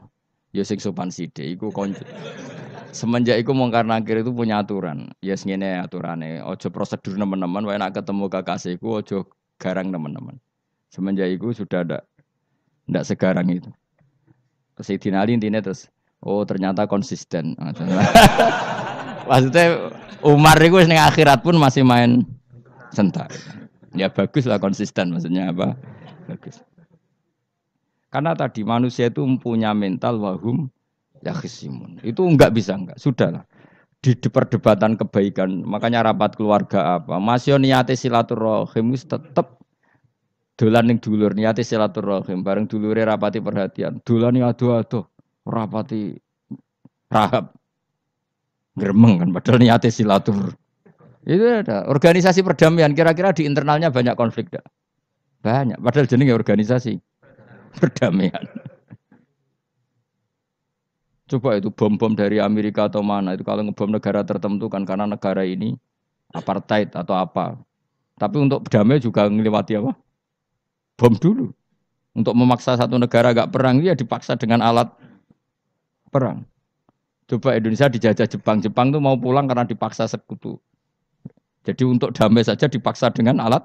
ya sing sopan sithik iku konco. Semenjak iku mungkar nakir itu punya aturan. Ya ngene aturane, aja prosedur teman-teman, wae nek ketemu kekasihku aja garang teman-teman. Semenjak iku sudah ndak segarang itu. Sayyidina Ali intinya terus, oh ternyata konsisten. Maksudnya Umar itu ning akhirat pun masih main sentak. Ya bagus lah konsisten, maksudnya apa? Bagus. Karena tadi manusia itu mempunyai mental wahum yakhisimun. Itu enggak bisa enggak. Sudahlah. Di perdebatan kebaikan, makanya rapat keluarga apa? Masih niate silaturahim tetap dolan ning dulur niate silaturahim bareng dulure rapati perhatian. Dolani ado-ado, rapati rahab. Gremeng kan padahal niate silatur. Itu ada organisasi perdamaian kira-kira di internalnya banyak konflik enggak? Banyak. Padahal jenenge organisasi perdamaian. Coba itu bom-bom dari Amerika atau mana itu kalau ngebom negara tertentu kan karena negara ini apartheid atau apa. Tapi untuk damai juga ngelewati apa? Bom dulu. Untuk memaksa satu negara agak perang dia dipaksa dengan alat perang. Coba Indonesia dijajah Jepang, Jepang tuh mau pulang karena dipaksa sekutu. Jadi untuk damai saja dipaksa dengan alat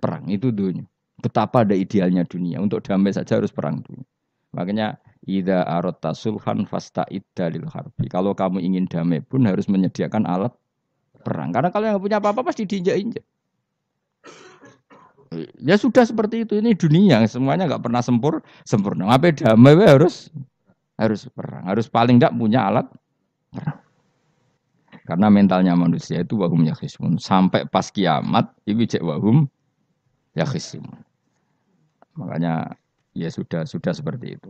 perang itu dunia. Betapa ada idealnya dunia untuk damai saja harus perang dulu. Makanya idza aratta sulhan fasta'id dalil harbi. Kalau kamu ingin damai pun harus menyediakan alat perang. Karena kalau yang punya apa-apa pasti diinjak-injak. Ya sudah seperti itu. Ini dunia semuanya enggak pernah sempurna. Apa damai harus perang. Harus paling enggak punya alat perang. Karena mentalnya manusia itu wahum yakhisimun. Sampai pas kiamat itu cek wahum yakhisimun. Makanya ya sudah seperti itu.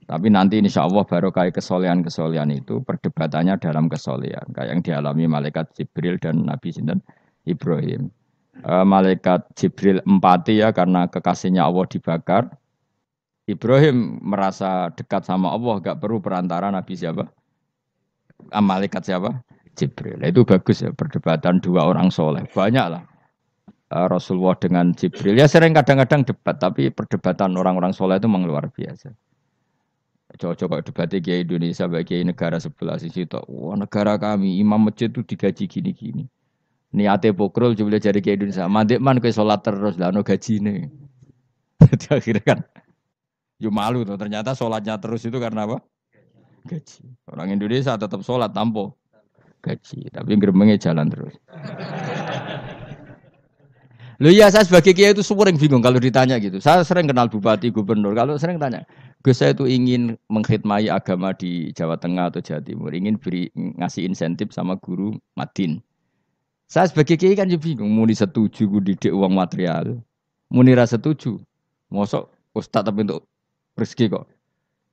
Tapi nanti insya Allah barokah kesolehan-kesolehan itu perdebatannya dalam kesolehan. Kayak yang dialami malaikat Jibril dan Nabi Sinten Ibrahim. Malaikat Jibril empati ya karena kekasihnya Allah dibakar. Ibrahim merasa dekat sama Allah, gak perlu perantara Nabi siapa? Malaikat siapa? Jibril. Nah, itu bagus ya perdebatan dua orang soleh. Banyak lah. Rasulullah dengan Jibril. Ya sering kadang-kadang debat, tapi perdebatan orang-orang soleh itu memang luar biasa. Coba debatnya Kiai Indonesia bagi Kiai negara sebelah sisi itu. Wah negara kami imam masjid itu digaji gini-gini. Niate pokrol coba jadi Kiai Indonesia. Mandek man ke sholat terus lah no gaji nih. Jadi akhirnya kan, yo malu tuh. Ternyata sholatnya terus itu karena apa? Gaji. Orang Indonesia tetap sholat tanpa gaji, tapi gerbangnya jalan terus. Loh iya saya sebagai kiai itu sering bingung kalau ditanya gitu. Saya sering kenal bupati, gubernur. Kalau sering tanya, Gus saya itu ingin mengkhidmati agama di Jawa Tengah atau Jawa Timur, ingin ngasih insentif sama guru Madin. Saya sebagai kiai kan juga bingung, muni setuju gue didik uang material, muni rasa setuju, mosok ustad tapi untuk rezeki kok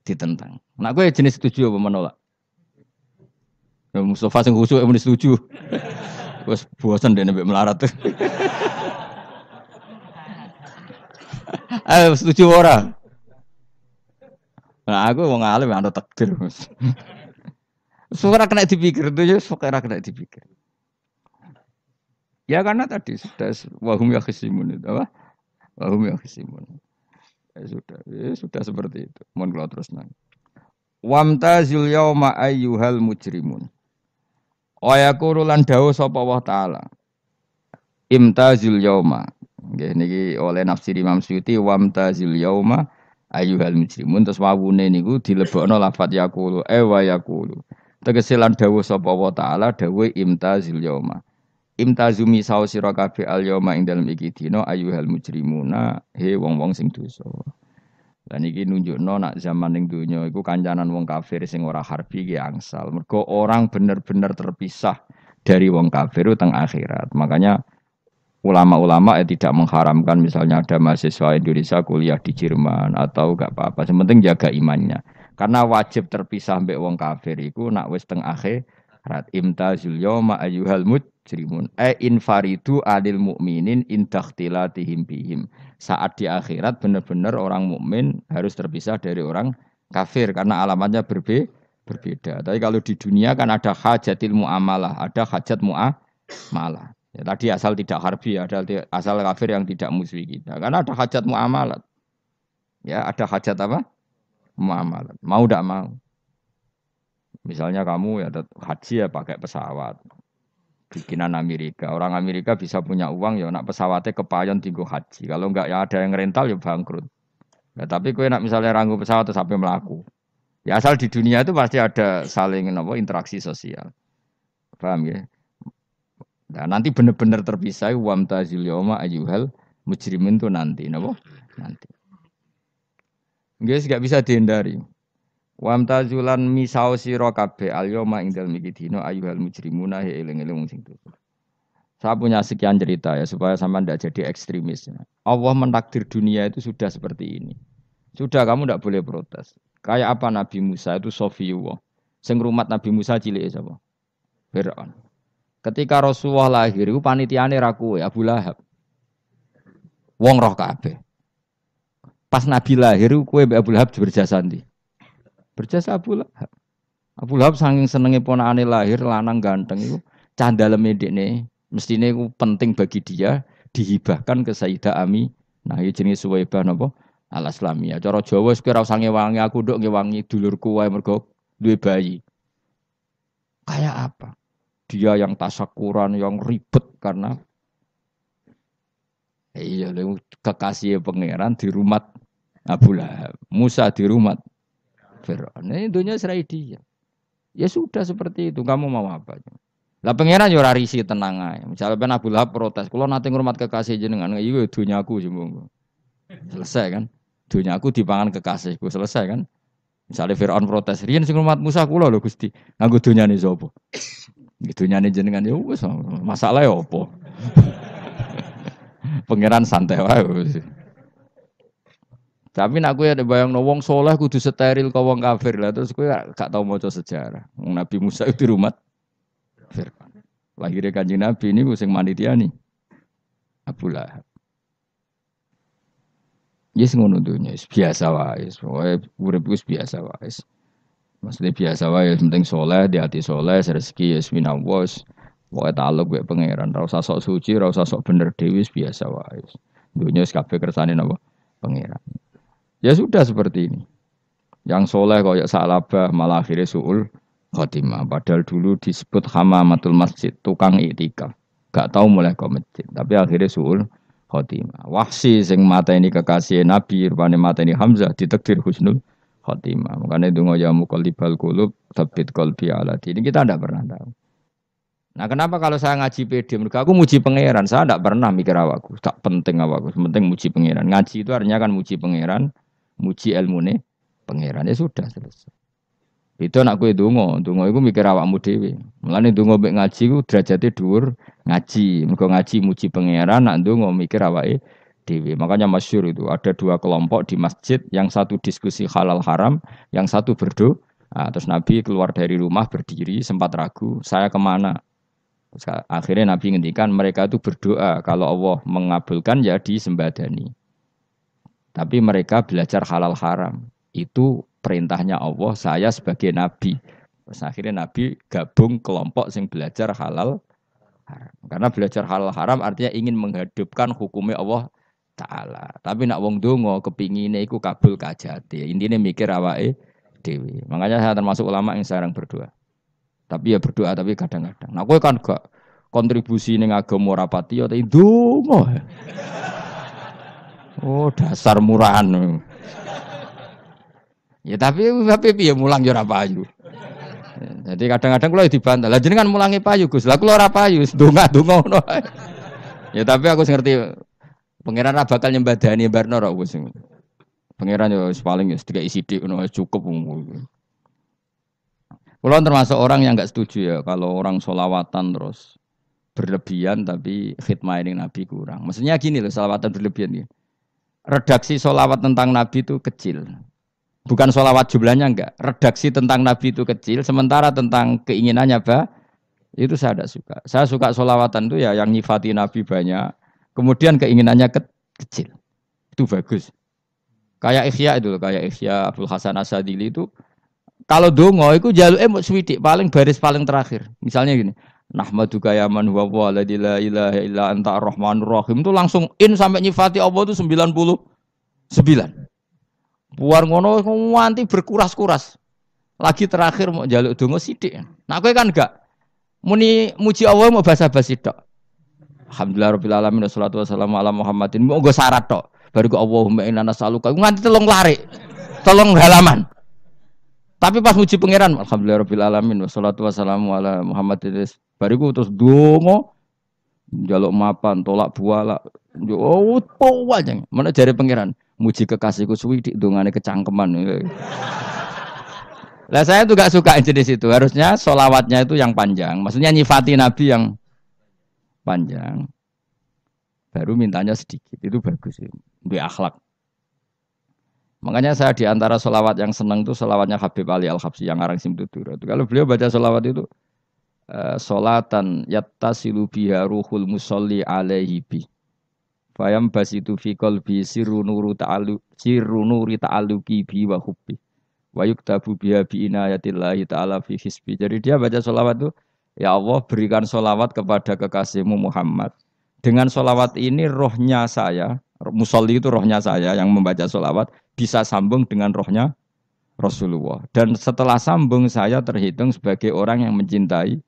ditentang. Nah gue jenis setuju apa menolak? Ya, Mustafa sing khusyuk muni setuju. Wes bosan deh nabi melarat tuh. Ayo setuju ora? Nah, aku wong alim ana takdir, Mas. Suara kena dipikir itu ya, suara kena dipikir. Ya karena tadi sudah wahum ya khisimun itu apa? Wahum ya khisimun. Ya sudah seperti itu. Mohon kalau terus nang. Wamtazil yauma ayyuhal mujrimun. Wa yaqulu lan dawuh sapa Allah taala. Imtazil yauma. Nggih niki oleh nafsir Imam Suyuti wamtazil yauma ayyuhal mujrimun terus wawune niku dilebokno lafat yaqulu wa yaqulu. Tegese lan dawuh sapa Allah taala dawuh imtazil yauma. Imtazumi sawo sira kabeh al yauma ing dalem iki dina ayyuhal mujrimuna he wong-wong sing dosa. Lan iki nunjukno nak zaman ning donya iku kancanan wong kafir sing ora harbi ki angsal. Mergo orang bener-bener terpisah dari wong kafir teng akhirat. Makanya ulama-ulama tidak mengharamkan misalnya ada mahasiswa Indonesia kuliah di Jerman atau enggak apa-apa. Sementing jaga imannya. Karena wajib terpisah mbek wong kafir iku nak wis teng akhirat. Imtazul yauma ayyuhal mujrimun. Infaridu adil mukminin indakhtilatihim bihim. Saat di akhirat benar-benar orang mukmin harus terpisah dari orang kafir karena alamatnya berbeda. Tapi kalau di dunia kan ada hajatil muamalah, ada hajat muamalah. Ya, tadi asal tidak harbi, ada asal kafir yang tidak musuhi kita. Karena ada hajat muamalat. Ya, ada hajat apa? Muamalat. Mau tidak mau. Misalnya kamu ya haji ya pakai pesawat. Bikinan Amerika. Orang Amerika bisa punya uang ya nak pesawatnya kepayon tinggu haji. Kalau enggak ya ada yang rental ya bangkrut. Ya, tapi kue nak misalnya ranggu pesawat sampai melaku. Ya asal di dunia itu pasti ada saling interaksi sosial. Paham ya? Nah, nanti benar-benar terpisah wamtazil yauma ayyuhal mujrimin itu nanti nanti. Guys enggak bisa dihindari. Wamtazulan misau sira kabeh al yauma ing dalem iki dina ayyuhal mujrimuna he eling-eling sing dosa. Saya punya sekian cerita ya supaya sampean tidak jadi ekstremis. Allah mentakdir dunia itu sudah seperti ini. Sudah kamu tidak boleh protes. Kayak apa Nabi Musa itu Sofiyullah. Sing rumat Nabi Musa cilik sapa? Fir'aun. Ketika Rasulullah lahir itu panitiane ra kowe Abu Lahab. Wong roh kabeh. Pas Nabi lahir kowe mbek Abu Lahab berjasa ndi? Berjasa Abu Lahab. Abu Lahab saking senenge ponakane lahir lanang ganteng iku candaleme ndekne mestine iku penting bagi dia dihibahkan ke Sayyidah Ami. Nah, iki jenenge Suwaibah napa? Al-Islamiyah. Cara Jawa wis ora usah ngewangi aku nduk ngewangi dulurku wae mergo duwe bayi. Kayak apa? Dia yang tasakuran, yang ribet karena iya kekasih pangeran di rumah Abu Lahab. Musa di rumah Fir'aun. Ini dunia serai dia. Ya sudah seperti itu. Kamu mau apa? Lah pangeran yo ora risi tenang ae. Misalnya Abu Lahab protes, "Kulo nate ngurmat kekasih jenengan, iya dunyaku sembung." Selesai kan? Dunyaku dipangan kekasihku, selesai kan? Misalnya Fir'aun protes, "Riyen sing ngurmat Musa kula lho Gusti, nganggo dunyane sapa?" Dunyane jenengan ya wis masalah ya apa? Pangeran santai wae. Tapi nak kowe ada bayangno wong saleh kudu steril kok wong kafir lah terus kowe gak tau maca sejarah. Wong Nabi Musa itu rumah Fir'aun. Lahirnya Kanjeng Nabi niku sing manitiani Abu Lahab. Yes ngono dunya biasa wae. Pokoke urip wis biasa wae. Maksudnya biasa wae penting saleh, di hati saleh, rezeki ya minallah. Pokoke taluk mek pangeran, ora usah sok suci, ora usah sok bener dhewe biasa wae. Dunya wis kabeh kersane napa? Pangeran. Ya sudah seperti ini. Yang soleh koyok salabah malah akhirnya suul khotimah. Padahal dulu disebut hamamatul masjid, tukang iktikaf. Gak tahu mulai ke masjid, tapi akhirnya suul khotimah. Wahsi sing mata ini kekasih Nabi, rupanya mata ini Hamzah ditakdir husnul khotimah. Makanya itu ya muqallibal qulub tsabbit qalbi ala dini. Kita tidak pernah tahu. Nah, kenapa kalau saya ngaji PD? Mereka aku muji pangeran, saya tidak pernah mikir awakku. Tak penting awakku, penting muji pangeran. Ngaji itu artinya kan muji pangeran. Muji ilmune pangeran ya sudah selesai. Itu anak kowe donga iku mikir awakmu dhewe. Mulane donga mek ngaji ku derajate dhuwur ngaji. Mergo ngaji muji pangeran, nak donga mikir awake dhewe. Makanya masyhur itu ada dua kelompok di masjid, yang satu diskusi halal haram, yang satu berdoa. Nah, terus Nabi keluar dari rumah berdiri sempat ragu, saya kemana? Terus, akhirnya Nabi ngendikan mereka itu berdoa kalau Allah mengabulkan ya disembadani. Tapi mereka belajar halal haram. Itu perintahnya Allah, saya sebagai Nabi. Terus akhirnya Nabi gabung kelompok yang belajar halal haram. Karena belajar halal haram artinya ingin menghidupkan hukumnya Allah Ta'ala. Tapi nak wong donga kepingine iku kabul kajate. Intine mikir awake dhewe. Makanya saya termasuk ulama yang jarang berdoa. Tapi ya berdoa tapi kadang-kadang. Nah kowe kan gak kontribusi ning agama rapati ya ndonga. Oh dasar murahan. Ya tapi piye mulang ya ora payu. Jadi kadang-kadang kula dibantah. Lah jenengan mulangi payu Gus. Lah kula ora payu, donga-donga ngono. Ya tapi aku ngerti pangeran ra bakal nyembadani barno ra wis. Pangeran ya paling sedikit sithik ngono cukup. Kula termasuk orang yang enggak setuju ya kalau orang sholawatan terus berlebihan tapi khidmah ini Nabi kurang. Maksudnya gini loh, sholawatan berlebihan ya. Redaksi sholawat tentang Nabi itu kecil. Bukan sholawat jumlahnya enggak. Redaksi tentang Nabi itu kecil. Sementara tentang keinginannya itu saya tidak suka. Saya suka sholawatan itu ya yang nyifati Nabi banyak. Kemudian keinginannya kecil. Itu bagus. Kayak Ihya itu loh. Kayak Ihya Abdul Hasan Asadili itu. Kalau dongo itu jaluk swidik. Paling baris paling terakhir. Misalnya gini. Nahmaduka ya man huwa la ilaha illa anta ar-rahmanur rahim itu langsung in sampai nyifati Allah itu 99. Buar ngono nganti berkuras-kuras. Lagi terakhir mau njaluk donga sithik. Nah kowe kan enggak muni muji Allah mau basa-basi tok. Alhamdulillahirabbil alamin wassalatu wassalamu ala Muhammadin. Mau nggo syarat tok. Baru ke Allahumma inna nas'aluka nganti telung larik. Telung halaman. Tapi pas muji pangeran alhamdulillahirabbil alamin wassalatu wassalamu ala Muhammadin. Bariku terus dongo njaluk mapan, tolak buala. Oh, aja. Mana jare pangeran, muji kekasihku suwidik dongane kecangkeman. Lah saya tuh gak suka jenis itu. Harusnya sholawatnya itu yang panjang. Maksudnya nyifati Nabi yang panjang. Baru mintanya sedikit. Itu bagus. Itu akhlak. Makanya saya di antara sholawat yang senang itu sholawatnya Habib Ali Al-Habsyi yang arang Simtudur. Kalau beliau baca sholawat itu sholatan yattasilu biha ruhul musolli alaihi bi fayam basitu fi qalbi sirru nuri ta'alluqi bi wa hubbi wa yuktabu biha bi inayatillahi ta'ala fi hisbi. Jadi dia baca sholawat itu, ya Allah berikan sholawat kepada kekasihmu Muhammad. Dengan sholawat ini rohnya saya, musolli itu rohnya saya yang membaca sholawat bisa sambung dengan rohnya Rasulullah. Dan setelah sambung saya terhitung sebagai orang yang mencintai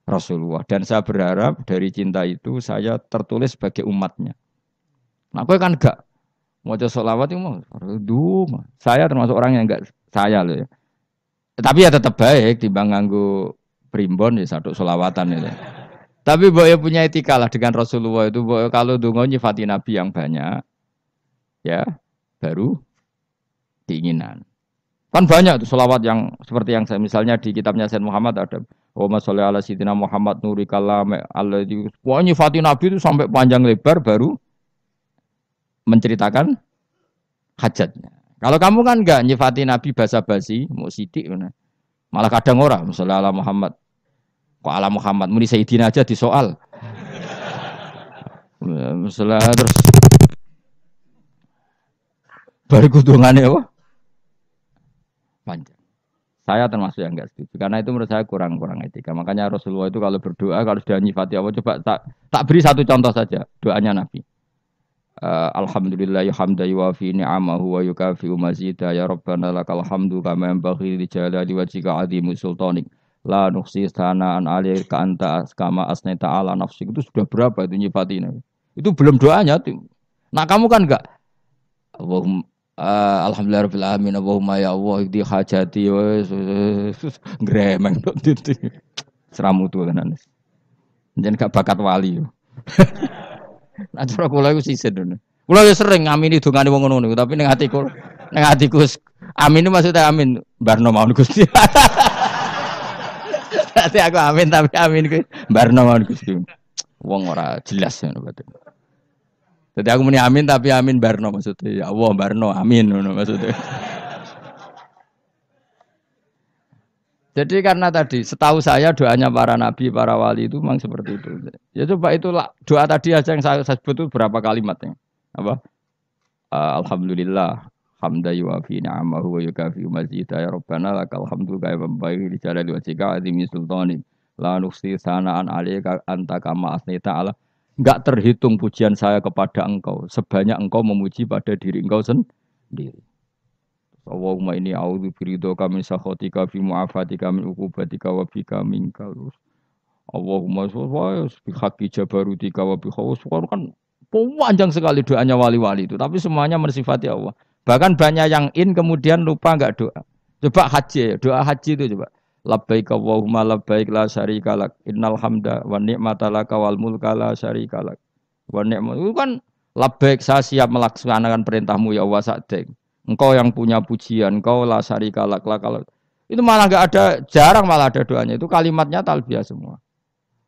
Rasulullah. Dan saya berharap dari cinta itu saya tertulis sebagai umatnya. Nah, aku kan enggak mau sholawat itu mau. Saya termasuk orang yang enggak saya loh ya. Tapi ya tetap baik dibanding nganggo primbon ya satu sholawatan itu. Tapi boleh punya etika lah dengan Rasulullah itu. Kalau dongo nyifati Nabi yang banyak, ya baru keinginan. Kan banyak tuh sholawat yang seperti yang saya misalnya di kitabnya Sayyid Muhammad ada Allahumma sholli ala sayyidina Muhammad nuri kalam alladzi. Wah nyifati Nabi itu sampai panjang lebar baru menceritakan hajatnya. Kalau kamu kan enggak nyifati Nabi basa-basi, mau sidik mana. Malah kadang orang, misalnya ala Muhammad. Kok ala Muhammad muni Sayyidina aja disoal. Misalnya terus baru kudungannya apa? Panjang. Saya termasuk yang enggak setuju karena itu menurut saya kurang etika. Makanya Rasulullah itu kalau berdoa kalau sudah nyifati Allah coba tak beri satu contoh saja doanya Nabi. Alhamdulillah hamda yuwafi ni'amahu wa yukafi'u mazida ya rabbana lakal hamdu kama yanbaghi li jalali wajhika 'azimi sultanik la nuhsi sana'an 'alaika anta kama asnaita 'ala nafsik. Itu sudah berapa itu nyifatin itu belum doanya tuh. Nah kamu kan enggak Allahumma alhamdulillahirabbil alamin Allahumma ya Allah di hajati gremeng tok itu seramu tuh tenan jeneng gak bakat wali. Nah, cara kula iku sisih ngono. Kula ya sering ngamini dongane wong ngono niku, tapi ning atiku amin maksudnya amin barno mawon Gusti. Dadi aku amin tapi amin kuwi barno mawon Gusti. Wong ora jelas ngono berarti. Dadi aku muni amin tapi amin barno maksudnya ya Allah barno amin ngono maksudnya. Jadi karena tadi setahu saya doanya para nabi, para wali itu memang seperti itu. Ya coba itulah doa tadi aja yang saya sebut itu berapa kalimatnya. Apa? Alhamdulillah hamda yuwafi ni'amahu wa yukafi'u mazida ya rabbana lakal hamdu kama yanbaghi li jalali wajhika 'azimi sultanik la nuhsi sana'an 'alaika anta kama asnaita 'ala. Enggak terhitung pujian saya kepada engkau sebanyak engkau memuji pada diri engkau sendiri. Allahumma inni a'udzu biridhoka min sakhatika fi mu'afatika min uqubatika wa bika minka. Allahumma sholli bi haqqi jabarutika wa bi khawas. Kan panjang sekali doanya wali-wali itu, tapi semuanya mensifati Allah. Bahkan banyak yang kemudian lupa enggak doa. Coba haji, doa haji itu coba. Labbaik Allahumma labbaik la syarika lak innal hamda wa ni'mata laka wal mulka la syarika lak. Wa ni'mat itu kan labbaik saya siap melaksanakan perintahmu ya Allah sa'dek. Engkau yang punya pujian, engkau la syarika lak kalau itu malah enggak ada, jarang malah ada doanya. Itu kalimatnya talbiyah semua.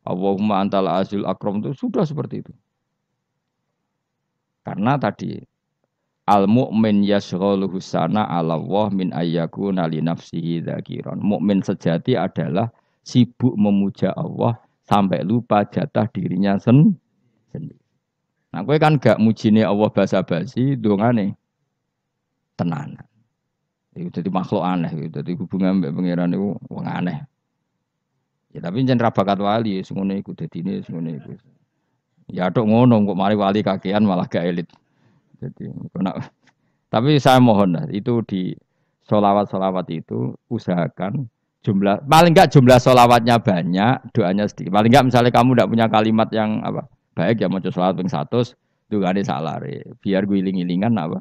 Allahumma antal azil akram itu sudah seperti itu. Karena tadi al mu'min yashghaluhu sana 'ala Allah min ayyakuna li nafsihi dzakiran. Mukmin sejati adalah sibuk memuja Allah sampai lupa jatah dirinya sendiri. Nah, kowe kan gak mujine Allah basa-basi, dongane tenanan. Itu jadi makhluk aneh, itu jadi hubungan mbek pangeran itu wong aneh. Ya tapi jan ra bakat wali ngono iku dadine ngono iku. Ya tok ngono kok mari wali kakean malah gak elit. Jadi tapi saya mohon lah itu di sholawat itu usahakan jumlah paling enggak jumlah sholawatnya banyak, doanya sedikit. Paling enggak misalnya kamu enggak punya kalimat yang apa baik ya maca sholawat ping 100 dungane salare biar guling-gilingan apa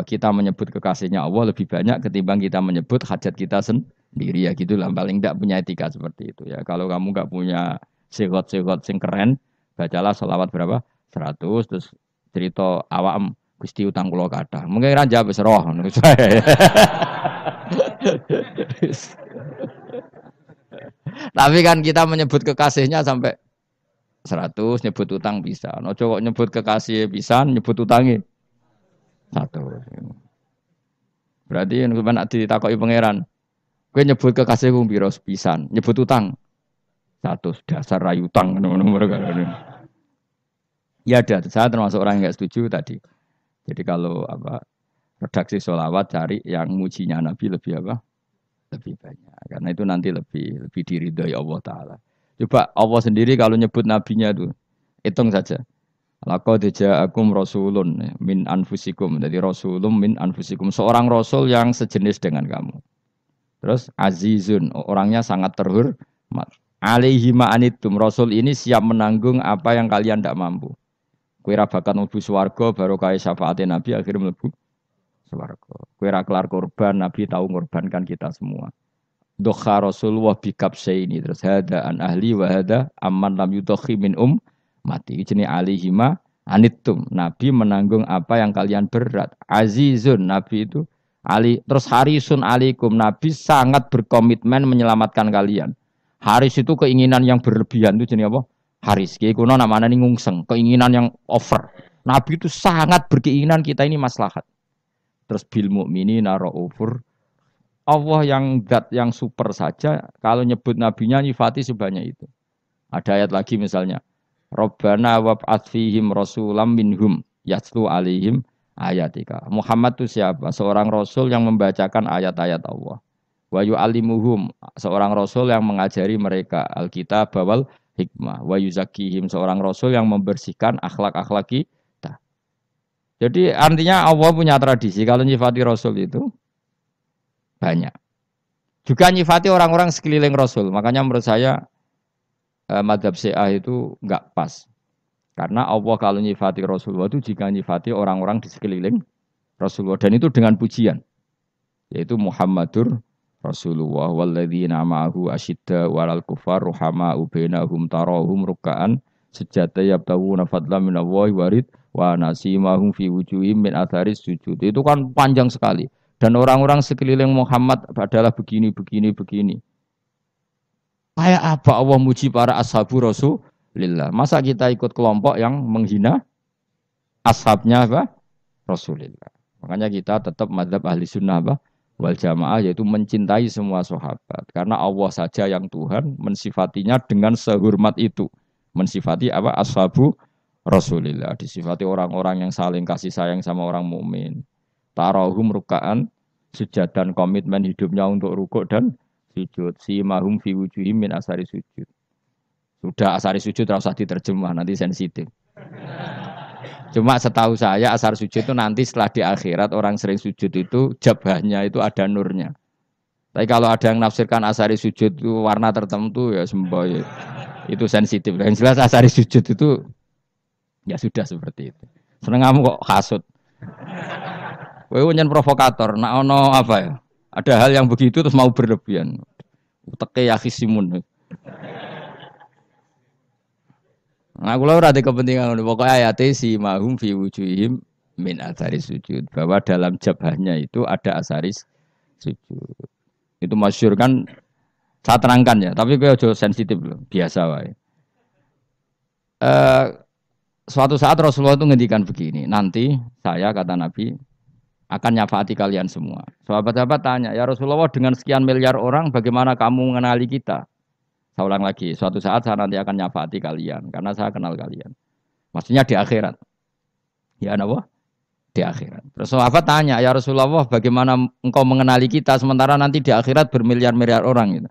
kita menyebut kekasihnya Allah lebih banyak ketimbang kita menyebut hajat kita sendiri ya gitulah paling enggak punya etika seperti itu ya. Kalau kamu enggak punya sigot-sigot sing keren bacalah sholawat berapa 100 terus cerita awam Gusti utang kula kathah. Mungkin ra jawab wis roh ngono saya. Tapi kan kita menyebut kekasihnya sampai 100 nyebut utang bisa. Ojo kok nyebut kekasih pisan nyebut utange 100. Berarti nek nek ditakoki pangeran, kowe nyebut kekasihku piro pisan, nyebut utang 100 dasar ra utang ngono-ngono. Ya ada, saya termasuk orang yang enggak setuju tadi. Jadi kalau apa redaksi sholawat cari yang mujinya Nabi lebih apa? Lebih banyak. Karena itu nanti lebih diridhoi Allah Taala. Coba Allah sendiri kalau nyebut nabinya itu hitung saja. Laqad ja'akum rasulun min anfusikum. Jadi rasulun min anfusikum. Seorang rasul yang sejenis dengan kamu. Terus azizun, orangnya sangat terhormat. Alaihi ma'anitum. Rasul ini siap menanggung apa yang kalian tidak mampu. Kowe ra bakat mlebu swarga baru kaya syafaate Nabi akhirnya mlebu swarga. Kowe ra kelar korban Nabi tahu ngorbankan kita semua. Dokha Rasulullah bikabsaini terus hada an ahli wa hada amman lam yudokhi min mati. Jenenge alihima anittum. Nabi menanggung apa yang kalian berat. Azizun Nabi itu ali terus harisun alaikum. Nabi sangat berkomitmen menyelamatkan kalian. Haris itu keinginan yang berlebihan itu jenenge apa? Haris, kiai kuno namanya ngungseng, keinginan yang over. Nabi itu sangat berkeinginan kita ini maslahat. Terus bil mukminina raufur. Allah yang zat yang super saja kalau nyebut nabinya nyifati sebanyak itu. Ada ayat lagi misalnya, Rabbana wab'ats fihim rasulam minhum yatlu alaihim ayatika. Muhammad itu siapa? Seorang rasul yang membacakan ayat-ayat Allah. Wa yu'allimuhum, seorang rasul yang mengajari mereka Alkitab wal hikmah. Wa yuzakkihim, seorang rasul yang membersihkan akhlak-akhlak kita. Jadi artinya Allah punya tradisi kalau nyifati rasul itu banyak. Juga nyifati orang-orang sekeliling rasul. Makanya menurut saya madzhab Syiah itu enggak pas. Karena Allah kalau nyifati Rasulullah itu jika nyifati orang-orang di sekeliling Rasulullah. Dan itu dengan pujian. Yaitu Muhammadur Rasulullah walladzina ma'ahu asyidda walal kufar ruhama'u bainahum tarahum ruk'an sujada yabtawuna fadlan minallahi warid wa nasimahum fi wujuhim min atharis sujud. Itu kan panjang sekali. Dan orang-orang sekeliling Muhammad adalah begini. Kayak apa Allah muji para ashabu Rasulillah? Masa kita ikut kelompok yang menghina ashabnya apa? Rasulillah. Makanya kita tetap madzhab ahli sunnah apa? Wal jamaah, yaitu mencintai semua sahabat. Karena Allah saja yang Tuhan mensifatinya dengan sehormat itu. Mensifati apa? Ashabu Rasulillah. Disifati orang-orang yang saling kasih sayang sama orang mukmin. Tarahum ruka'an, sujud dan komitmen hidupnya untuk rukuk dan sujud. Si mahum fi wujuhim min asari sujud. Sudah asari sujud tidak usah diterjemah, nanti sensitif. Cuma setahu saya asar sujud itu nanti setelah di akhirat orang sering sujud itu jabahnya itu ada nurnya. Tapi kalau ada yang nafsirkan asari sujud itu warna tertentu ya semboy. Itu sensitif. Yang jelas asari sujud itu ya sudah seperti itu. Seneng kamu kok hasut. Kowe nyen provokator, nak ono apa ya? Ada hal yang begitu terus mau berlebihan. Teke yakhisimun. Nah, kula ora ada kepentingan ngono. Pokoke ayate si mahum fi wujuhihim min athari sujud. Bahwa dalam jabahnya itu ada asaris sujud. Itu masyhur kan, saya terangkan ya, tapi kowe aja sensitif loh, biasa wae. Suatu saat Rasulullah itu ngendikan begini, nanti saya kata Nabi akan nyafaati kalian semua. Sahabat-sahabat tanya, ya Rasulullah dengan sekian miliar orang bagaimana kamu mengenali kita? Saya ulang lagi, suatu saat saya nanti akan nyafaati kalian karena saya kenal kalian. Maksudnya di akhirat. Ya apa? Di akhirat. Terus sahabat tanya, ya Rasulullah bagaimana engkau mengenali kita sementara nanti di akhirat bermiliar-miliar orang gitu.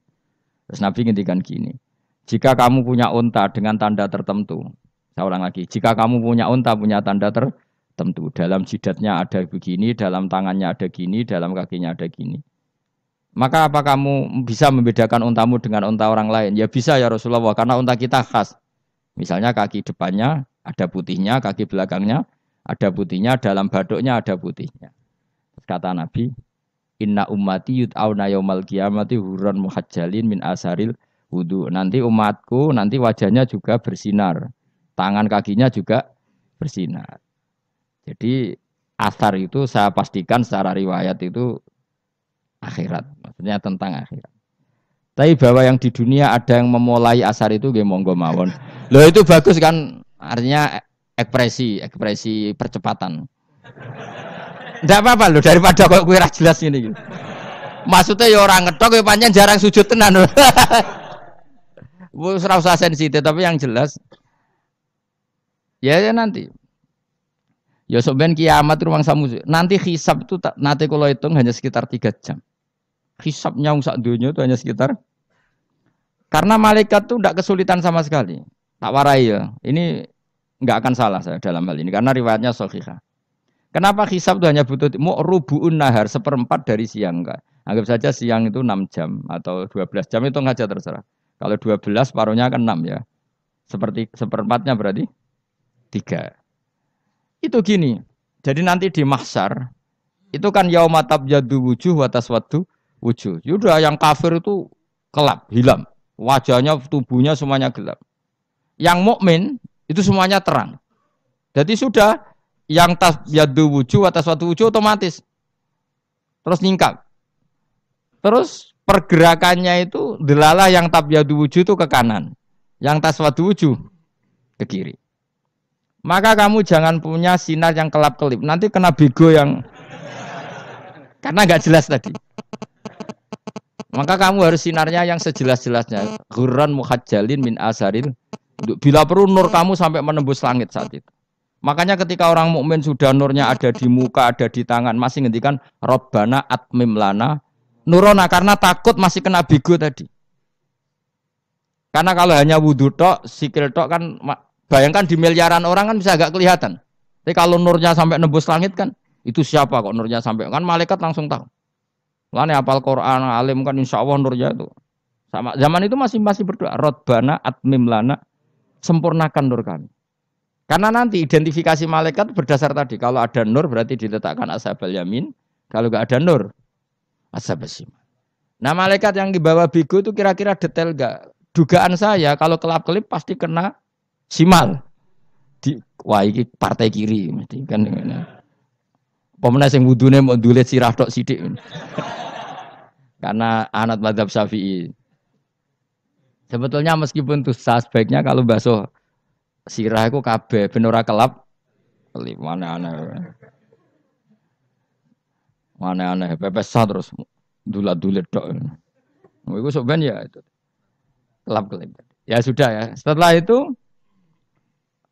Terus Nabi ngendikan gini, jika kamu punya unta dengan tanda tertentu, saya ulang lagi, jika kamu punya unta punya tanda tertentu, dalam jidatnya ada begini, dalam tangannya ada gini, dalam kakinya ada gini. Maka apa kamu bisa membedakan untamu dengan unta orang lain? Ya bisa ya Rasulullah, karena unta kita khas. Misalnya kaki depannya ada putihnya, kaki belakangnya ada putihnya, dalam baduknya ada putihnya. Kata Nabi, inna ummati yud'auna yaumal qiyamati hurran muhajjalin min asaril wudu. Nanti umatku, nanti wajahnya juga bersinar. Tangan kakinya juga bersinar. Jadi asar itu saya pastikan secara riwayat itu akhirat, maksudnya tentang akhirat. Tapi bahwa yang di dunia ada yang memulai asar itu nggih monggo mawon. Loh itu bagus kan, artinya ekspresi percepatan. Enggak apa-apa loh, daripada kok kowe ora jelas ngene iki. Maksudnya ya orang ngetok ya pancen jarang sujud tenan. Wis ora usah sensitif, tapi yang jelas ya nanti. Ya sebenarnya kiamat ruang samu. Nanti hisab itu nanti kalau hitung hanya sekitar 3 jam. Hisabnya sak dunia itu hanya sekitar. Karena malaikat itu tidak kesulitan sama sekali. Tak warai ya. Ini enggak akan salah saya dalam hal ini karena riwayatnya sahihah. Kenapa hisab itu hanya butuh rubu'un nahar, 1/4 dari siang enggak. Anggap saja siang itu 6 jam atau 12 jam itu aja terserah. Kalau 12 paruhnya kan 6 ya. Seperti 1/4-nya berarti 3. Itu gini, jadi nanti di mahsyar itu kan yauma tabyaddu wujuh wa taswaddu wujuh. Yaudah yang kafir itu kelap, hilang. Wajahnya, tubuhnya semuanya gelap. Yang mukmin itu semuanya terang. Jadi sudah yang tabyaddu wujuh wa taswaddu wujuh otomatis terus nyingkap. Terus pergerakannya itu delalah yang tabyaddu wujuh itu ke kanan. Yang taswaddu wujuh ke kiri. Maka kamu jangan punya sinar yang kelap-kelip. Nanti kena bego yang Karena nggak jelas tadi. Maka kamu harus sinarnya yang sejelas-jelasnya. Ghurran muhajjalin min asaril. Bila perlu nur kamu sampai menembus langit saat itu. Makanya ketika orang mukmin sudah nurnya ada di muka, ada di tangan, masih ngendikan Rabbana atmim lana nurona karena takut masih kena bigo tadi. Karena kalau hanya wudhu tok, sikil tok kan bayangkan di miliaran orang kan bisa agak kelihatan. Tapi kalau nurnya sampai nembus langit kan itu siapa kok nurnya sampai kan malaikat langsung tahu. Lane hafal Quran, alim kan insya Allah nurnya itu. Sama zaman itu masih berdoa Rabbana atmim lana sempurnakan nur kami. Karena nanti identifikasi malaikat berdasar tadi. Kalau ada nur berarti diletakkan ashabal yamin. Kalau nggak ada nur, ashabal shimal. Nah malaikat yang dibawa bigo itu kira-kira detail nggak? Dugaan saya kalau kelap-kelip pasti kena simal. Wah ini partai kiri. Mesti kan. Pemenang yang wudhunya mau dulet sirah tok sidik. Karena anat madzhab Syafi'i. Sebetulnya meskipun itu sebaiknya kalau basuh sirah itu kabeh ben ora kelap kelip mana aneh pepesah terus dulat-dulit tok. Iku sok ben ya itu. Kelap kelip. Ya sudah ya. Setelah itu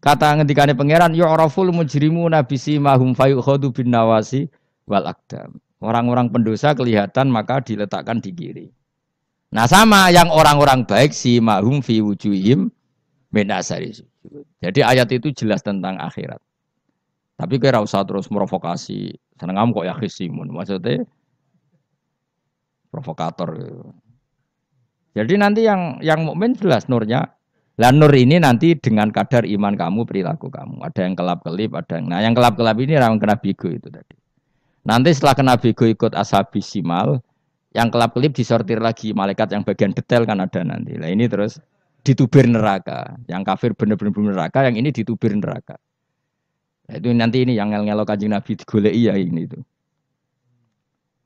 kata ngendikane pangeran yu'raful mujrimuna bisimahum fayukhadu bin nawasi wal aqdam. Orang-orang pendosa kelihatan maka diletakkan di kiri. Nah sama yang orang-orang baik simahum fi wujuhim min asari. Jadi ayat itu jelas tentang akhirat. Tapi kira usah terus provokasi. Seneng kamu kok ya khisimun. Maksudnya provokator. Jadi nanti yang mukmin jelas nurnya. Lah nur ini nanti dengan kadar iman kamu, perilaku kamu. Ada yang kelap-kelip, ada yang. Nah, yang kelap-kelip ini orang kena bigo itu tadi. Nanti setelah kena bigo ikut ashabis simal, yang kelap-kelip disortir lagi malaikat yang bagian detail kan ada nanti. Nah, ini terus ditubir neraka. Yang kafir benar-benar neraka, yang ini ditubir neraka. Nah, itu nanti ini yang ngel-ngelo Kanjeng Nabi digoleki ya ini itu.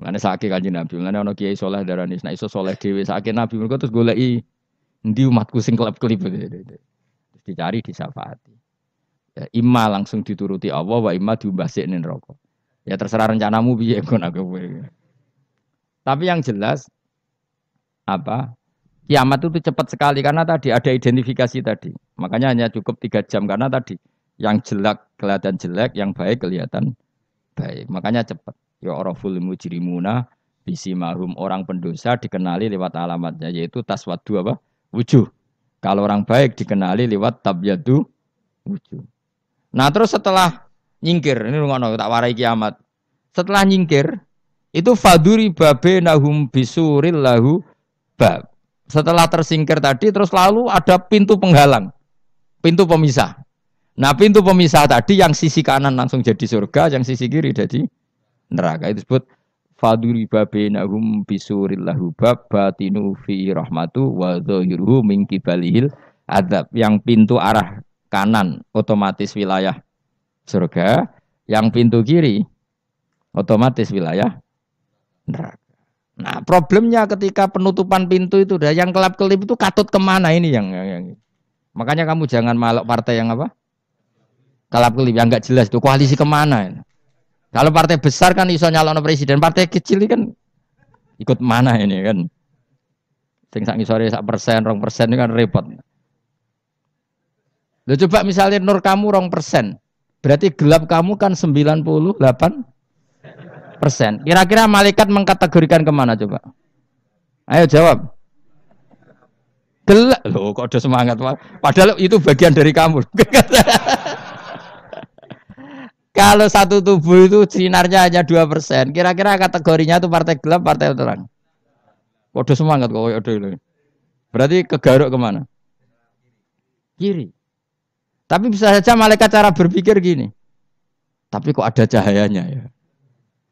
Mana sakit Kanjeng Nabi, mana ono kiai soleh darani nek iso soleh dhewe sakit Nabi mergo terus goleki endi umatku sing kelap-kelip terus dicari disyafaati. Ya imma langsung dituruti Allah wa imma diumbasikne neraka. Ya terserah rencanamu piye kon aku. Tapi yang jelas apa? Kiamat itu cepat sekali karena tadi ada identifikasi tadi. Makanya hanya cukup 3 jam karena tadi yang jelek kelihatan jelek, yang baik kelihatan baik. Makanya cepat. Ya oraful mujrimuna bisimahum orang pendosa dikenali lewat alamatnya yaitu taswaddu apa? Wujuh. Kalau orang baik dikenali lewat tabyadu wujuh. Nah, terus setelah nyingkir, ini ngono tak warai kiamat. Setelah nyingkir itu faduri babenahum bisuril lahu bab. Setelah tersingkir tadi terus lalu ada pintu penghalang. Pintu pemisah. Nah, pintu pemisah tadi yang sisi kanan langsung jadi surga, yang sisi kiri jadi neraka. Itu disebut faduri babenahum bisuril lahu bab batinu fi rahmatu wa dhahiruhu min kibalihil adzab. Yang pintu arah kanan otomatis wilayah surga, yang pintu kiri otomatis wilayah neraka. Nah, problemnya ketika penutupan pintu itu dah yang kelap-kelip itu katut kemana ini yang makanya kamu jangan malok partai yang apa? Kelap-kelip yang enggak jelas itu koalisi kemana? Kalau partai besar kan iso nyalon presiden, partai kecil ini kan ikut mana ini kan? Sing sak ngisore 1%, 2% ini kan repot. Loh coba misalnya nur kamu 2%, berarti gelap kamu kan 98%. Kira-kira malaikat mengkategorikan kemana coba? Ayo jawab. Gelap. Loh kok ada semangat. Padahal itu bagian dari kamu. Kalau satu tubuh itu sinarnya hanya 2%, kira-kira kategorinya itu partai gelap, partai terang. Kode semangat kok ini. Berarti kegaruk kemana? Kiri. Tapi bisa saja malaikat cara berpikir gini. Tapi kok ada cahayanya ya?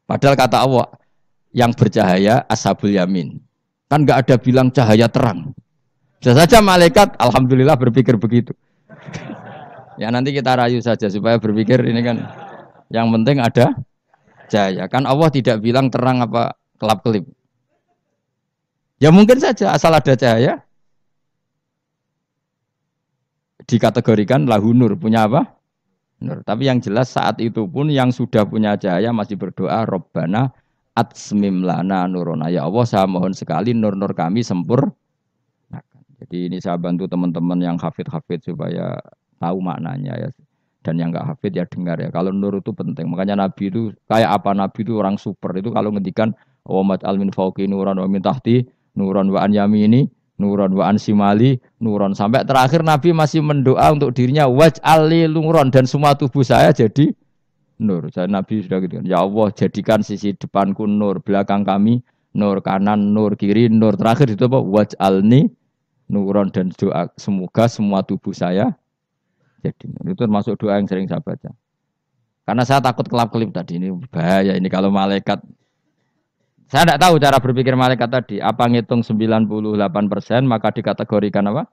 Padahal kata Allah, yang bercahaya ashabul yamin. Kan nggak ada bilang cahaya terang. Bisa saja malaikat, alhamdulillah berpikir begitu. Ya nanti kita rayu saja supaya berpikir ini kan. Yang penting ada cahaya. Kan Allah tidak bilang terang apa kelap-kelip. Ya mungkin saja asal ada cahaya. Dikategorikan lahu nur. Punya apa? Nur. Tapi yang jelas saat itu pun yang sudah punya cahaya masih berdoa Rabbana atsmim lana nurona. Ya Allah, saya mohon sekali nur-nur kami sempurnakan. Jadi ini saya bantu teman-teman yang hafid-hafid supaya tahu maknanya ya. Dan yang enggak hafid ya dengar ya. Kalau nur itu penting. Makanya Nabi itu kayak apa, Nabi itu orang super. Itu kalau ngendikan wa mat'al min fauqi nuran wa min tahti nuran wa an yamini nuran wa an simali nuran, sampai terakhir Nabi masih mendoa untuk dirinya waj'al li nuran, dan semua tubuh saya jadi nur. Saya Nabi sudah gitu kan. Ya Allah, jadikan sisi depanku nur, belakang kami nur, kanan nur, kiri nur. Terakhir itu apa? Waj'alni nuron, dan doa semoga semua tubuh saya jadi nur. Itu termasuk doa yang sering saya baca. Karena saya takut kelap-kelip tadi, ini bahaya ini kalau malaikat. Saya tidak tahu cara berpikir malaikat tadi. Apa ngitung 98% maka dikategorikan apa?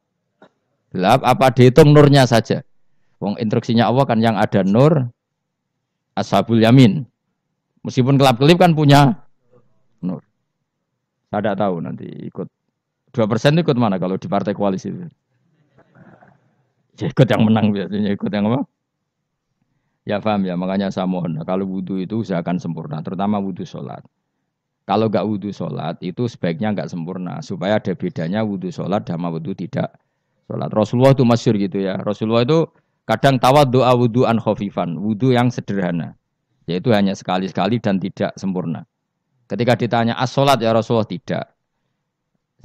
Gelap. Apa dihitung nurnya saja? Wong instruksinya Allah kan yang ada nur ashabul yamin. Meskipun kelap-kelip kan punya nur. Saya tidak tahu nanti ikut 2% ikut mana kalau di partai koalisi itu. Ya, ikut yang menang biasanya, ikut yang apa? Ya paham ya, makanya saya mohon. Kalau wudhu itu usahakan sempurna, terutama wudhu sholat. Kalau nggak wudhu sholat itu sebaiknya nggak sempurna, supaya ada bedanya wudhu sholat sama wudhu tidak sholat. Rasulullah itu masyhur gitu ya. Rasulullah itu kadang tawaddu'a wudhu'an khafifan, wudhu yang sederhana, yaitu hanya sekali-sekali dan tidak sempurna. Ketika ditanya as-sholat ya Rasulullah, tidak.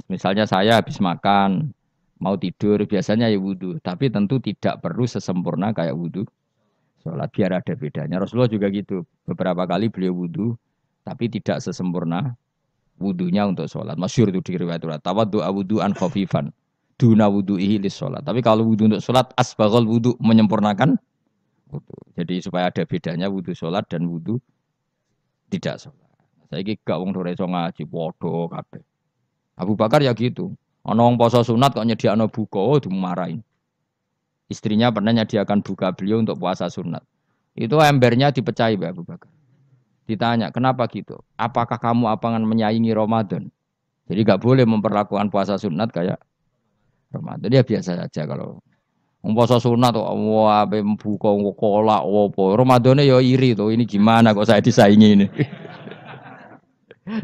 Misalnya saya habis makan, mau tidur, biasanya ya wudhu, tapi tentu tidak perlu sesempurna kayak wudhu sholat, biar ada bedanya. Rasulullah juga gitu, beberapa kali beliau wudhu, tapi tidak sesempurna wudunya untuk sholat. Masyhur itu di riwayat itu. Tawaddu'a wudhu'an khafifan duna wudhu'ihi lis sholat. Tapi kalau wudhu untuk sholat, asbaghal wudhu, menyempurnakan wudhu. Jadi supaya ada bedanya wudhu sholat dan wudhu tidak sholat. Saya gak wong ora iso ngaji podo kabeh. Abu Bakar ya gitu. Ana wong poso sunat kok nyediakno buka, dimarahin. Istrinya pernah nyediakan buka beliau untuk puasa sunat. Itu embernya dipecahi Mbak Abu Bakar. Ditanya, kenapa gitu? Apakah kamu akan menyaingi Ramadan? Jadi gak boleh memperlakukan puasa sunat kayak Ramadan. Dia biasa saja kalau puasa sunat tuh, wah, buka kolak, apa? Ramadannya ya iri tuh. Ini gimana kok saya disaingi ini?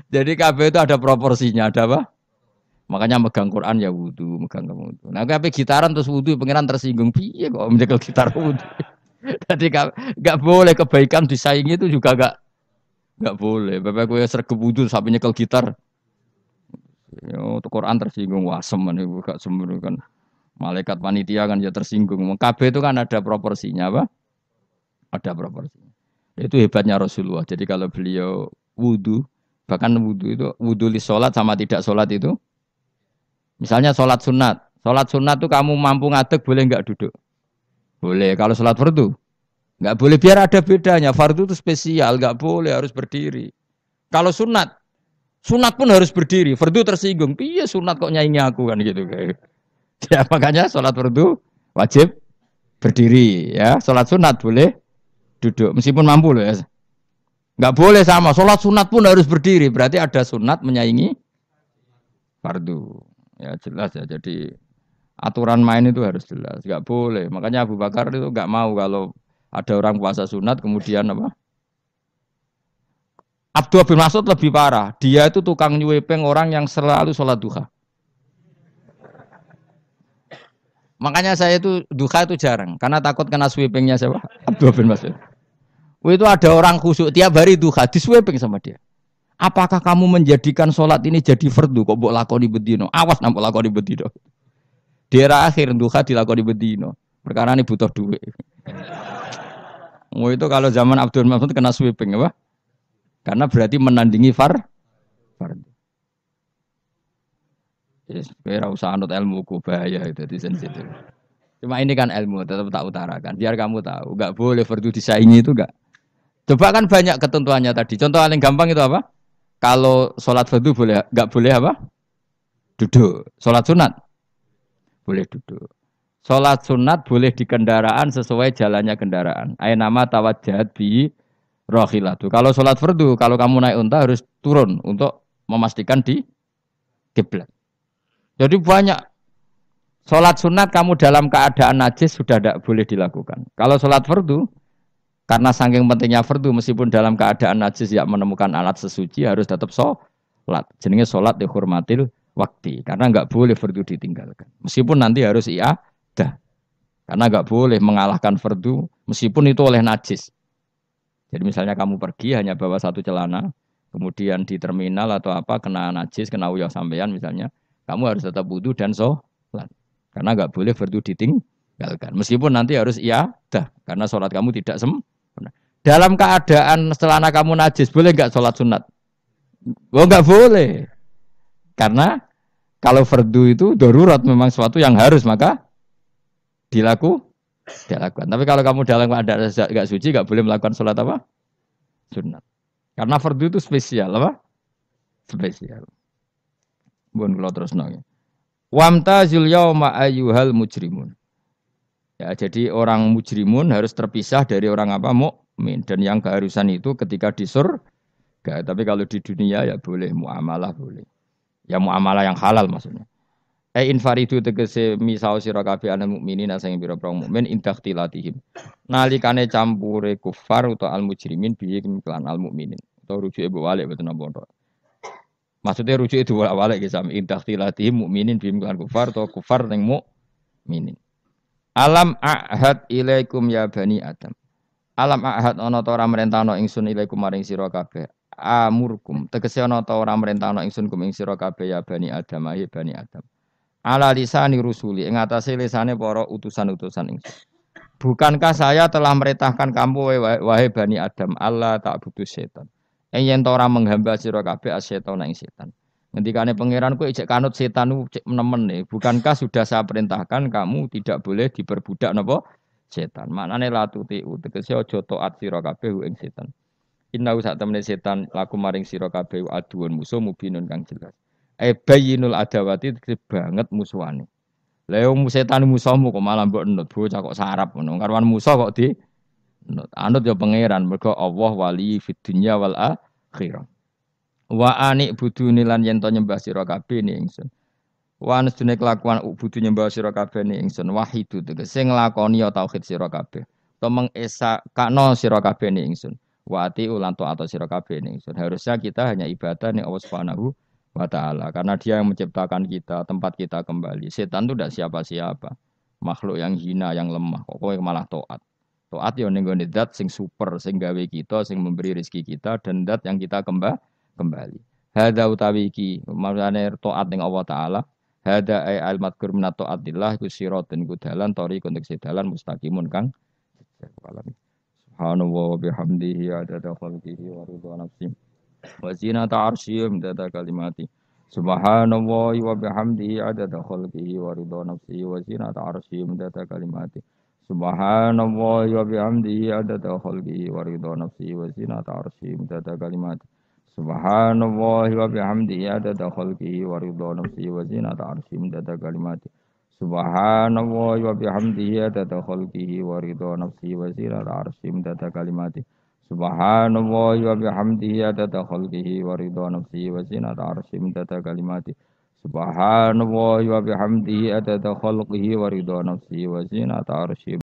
Jadi kabeh itu ada proporsinya, ada apa? Makanya megang Quran ya wudu, megang wudu. Nah, kabeh gitaran terus wudu, pengiran tersinggung. Piye kok menjegal gitar wudu? Jadi gak boleh kebaikan disaingi itu juga gak boleh. Bapak gue sergap wudu sampai nyekel gitar. Yo, Quran tersinggung, wasem niku gak sembrono kan. Malaikat panitia kan ya tersinggung. KB itu kan ada proporsinya apa? Ada proporsinya. Itu hebatnya Rasulullah. Jadi kalau beliau wudu, bahkan wudu itu wudu li sholat sama tidak sholat itu. Misalnya sholat sunat tuh kamu mampu ngadeg boleh nggak duduk? Boleh. Kalau sholat fardu nggak boleh, biar ada bedanya. Fardu itu spesial, nggak boleh, harus berdiri. Kalau sunat pun harus berdiri. Fardu tersinggung. Iya sunat kok nyaingi aku kan gitu. Ya makanya sholat fardu wajib berdiri. Ya sholat sunat boleh duduk meskipun mampu loh ya. Nggak boleh sama. Sholat sunat pun harus berdiri. Berarti ada sunat menyaingi fardu. Ya jelas ya. Jadi aturan main itu harus jelas. Nggak boleh. Makanya Abu Bakar itu nggak mau kalau ada orang puasa sunat kemudian apa? Abdullah bin Mas'ud lebih parah. Dia itu tukang nyuwepeng orang yang selalu sholat duha. Makanya saya itu duha itu jarang. Karena takut kena sweepingnya siapa? Abdullah bin Mas'ud. Itu ada orang khusyuk tiap hari duha, diswepeng sama dia. Apakah kamu menjadikan sholat ini jadi fardu? Kok mbok lakoni bedino? Awas nampak lakoni bedino. Di era akhir duha dilakoni bedino. Perkara ini butuh duit. Itu kalau zaman Abdul Mas'ud kena sweeping apa? Karena berarti menandingi fardu. Yes, kira usah anut ilmu ku bahaya itu di sensitif. Cuma ini kan ilmu tetap tak utarakan. Biar kamu tahu, enggak boleh fardu disaingi itu enggak. Coba kan banyak ketentuannya tadi. Contoh paling gampang itu apa? Kalau sholat fardu boleh enggak boleh apa? Duduk. Sholat sunat boleh duduk. Sholat sunat boleh di kendaraan sesuai jalannya kendaraan. Nama tawajjahat bi rohilatu. Kalau sholat fardu, kalau kamu naik unta harus turun untuk memastikan di kiblat. Jadi banyak sholat sunat kamu dalam keadaan najis sudah tidak boleh dilakukan. Kalau sholat fardu Karena saking pentingnya fardu meskipun dalam keadaan najis tidak menemukan alat sesuci harus tetap sholat. Jenenge sholat dihormatil waktu. Karena nggak boleh fardu ditinggalkan. Meskipun nanti harus iadah. Karena nggak boleh mengalahkan fardu meskipun itu oleh najis. Jadi misalnya kamu pergi hanya bawa satu celana, kemudian di terminal atau apa kena najis, kena uyah sampean misalnya, kamu harus tetap wudu dan sholat. Karena nggak boleh fardu ditinggalkan. Meskipun nanti harus iadah. Karena sholat kamu tidak sempurna. Dalam keadaan celana kamu najis, boleh nggak sholat sunat? Oh nggak boleh. Karena kalau fardu itu darurat memang sesuatu yang harus maka dilakukan. Tapi kalau kamu dalam keadaan nggak suci nggak boleh melakukan sholat apa? Sunat. Karena fardu itu spesial apa? Spesial. Bukan kalau terus nanya. Wamtazul yauma ayyuhal mujrimun. Ya, jadi orang mujrimun harus terpisah dari orang apa? Mukmin. Dan yang keharusan itu ketika di surga. Tapi kalau di dunia ya boleh muamalah boleh. Ya muamalah yang halal maksudnya. Infaridu tegese misau sira kabeh ana mukminin sing pira-pira mukmin intaktilatihim. Nalikane campure kufar utawa al mujrimin bihi kelan al mukminin. Utawa rujuke mbok walik mboten napa. Maksudnya rujuke diwalik ge sami intaktilatihim mukminin bihi kelan kufar utawa kufar ning mukminin. Alam ahad ilaikum ya bani Adam. Alam ahad ana ta ora merentano ingsun ilaikum maring sira kabeh. Amurkum tegese ana ta ora merentano ingsun kum ing sira kabeh ya bani Adam ya bani Adam. Ala lisani rusuli ing atase lisane para utusan-utusan ingsun. Bukankah saya telah merintahkan kamu wahai bani Adam Allah tak butuh setan. Yen ta ora menghamba sira kabeh asetan ing setan. Ngendikane pangeran kowe ijek kanut setan cek nemen nih. Bukankah sudah saya perintahkan kamu tidak boleh diperbudak napa setan. Maknane latuti tegese aja taat sira kabeh ing setan. Inna sak temene setan laku maring sira kabeh aduun musuh mubinun kang jelas. Bayinul adawati banget musuhane. Lah yo setan musuhmu kok malah mbok enut bocah kok sarap ngono. Karwan musuh kok di enut. Anut yo pangeran mergo Allah wali fid dunya wal akhirah. Wa anik budune lan yen to nyembah sira kabeh ni ingsun. Wa anstune kelakuan budu nyembah sira kabeh ni ingsun wahidu tegese nglakoni tauhid sira kabeh. To mengesa kakno sira kabeh ni ingsun. Wa ati ulan to atau sira kabeh ni ingsun. Harusnya kita hanya ibadah ning Allah Subhanahu wa ta'ala karena dia yang menciptakan kita, tempat kita kembali. Setan itu tidak siapa-siapa. Makhluk yang hina, yang lemah. Kok malah taat. Taat ya ning gone zat sing super, sing gawe kita, sing memberi rezeki kita dan zat yang kita kembali. Hadza utawi iki maksudane taat ning Allah taala. Hadza ay al madkur min taatillah iku siratun iku dalan tori kontek dalan mustaqimun kang subhanallah wa bihamdihi adada khalqihi wa ridha nafsi wa zinata arsyim dada kalimati subhanallah wa bihamdihi adada khalqihi wa ridha nafsi wa zinata arsyim dada kalimati subhanallah wa bihamdihi adada khalqihi wa ridha nafsi wa zinata arsyim dada kalimati subhanallah wa bihamdihi adada khalqihi wa ridha nafsi wa zinata arsyim dada kalimati subhanallah wa bihamdihi adada khalqihi wa ridha nafsi wa zinata arsyim dada kalimati subhanallah wa bihamdihi adada khalqihi wa ridha nafsi wa zinata arsyim dada kalimati subhanallah wa bihamdihi adada khalqihi wa ridha nafsi wa zinata arsyim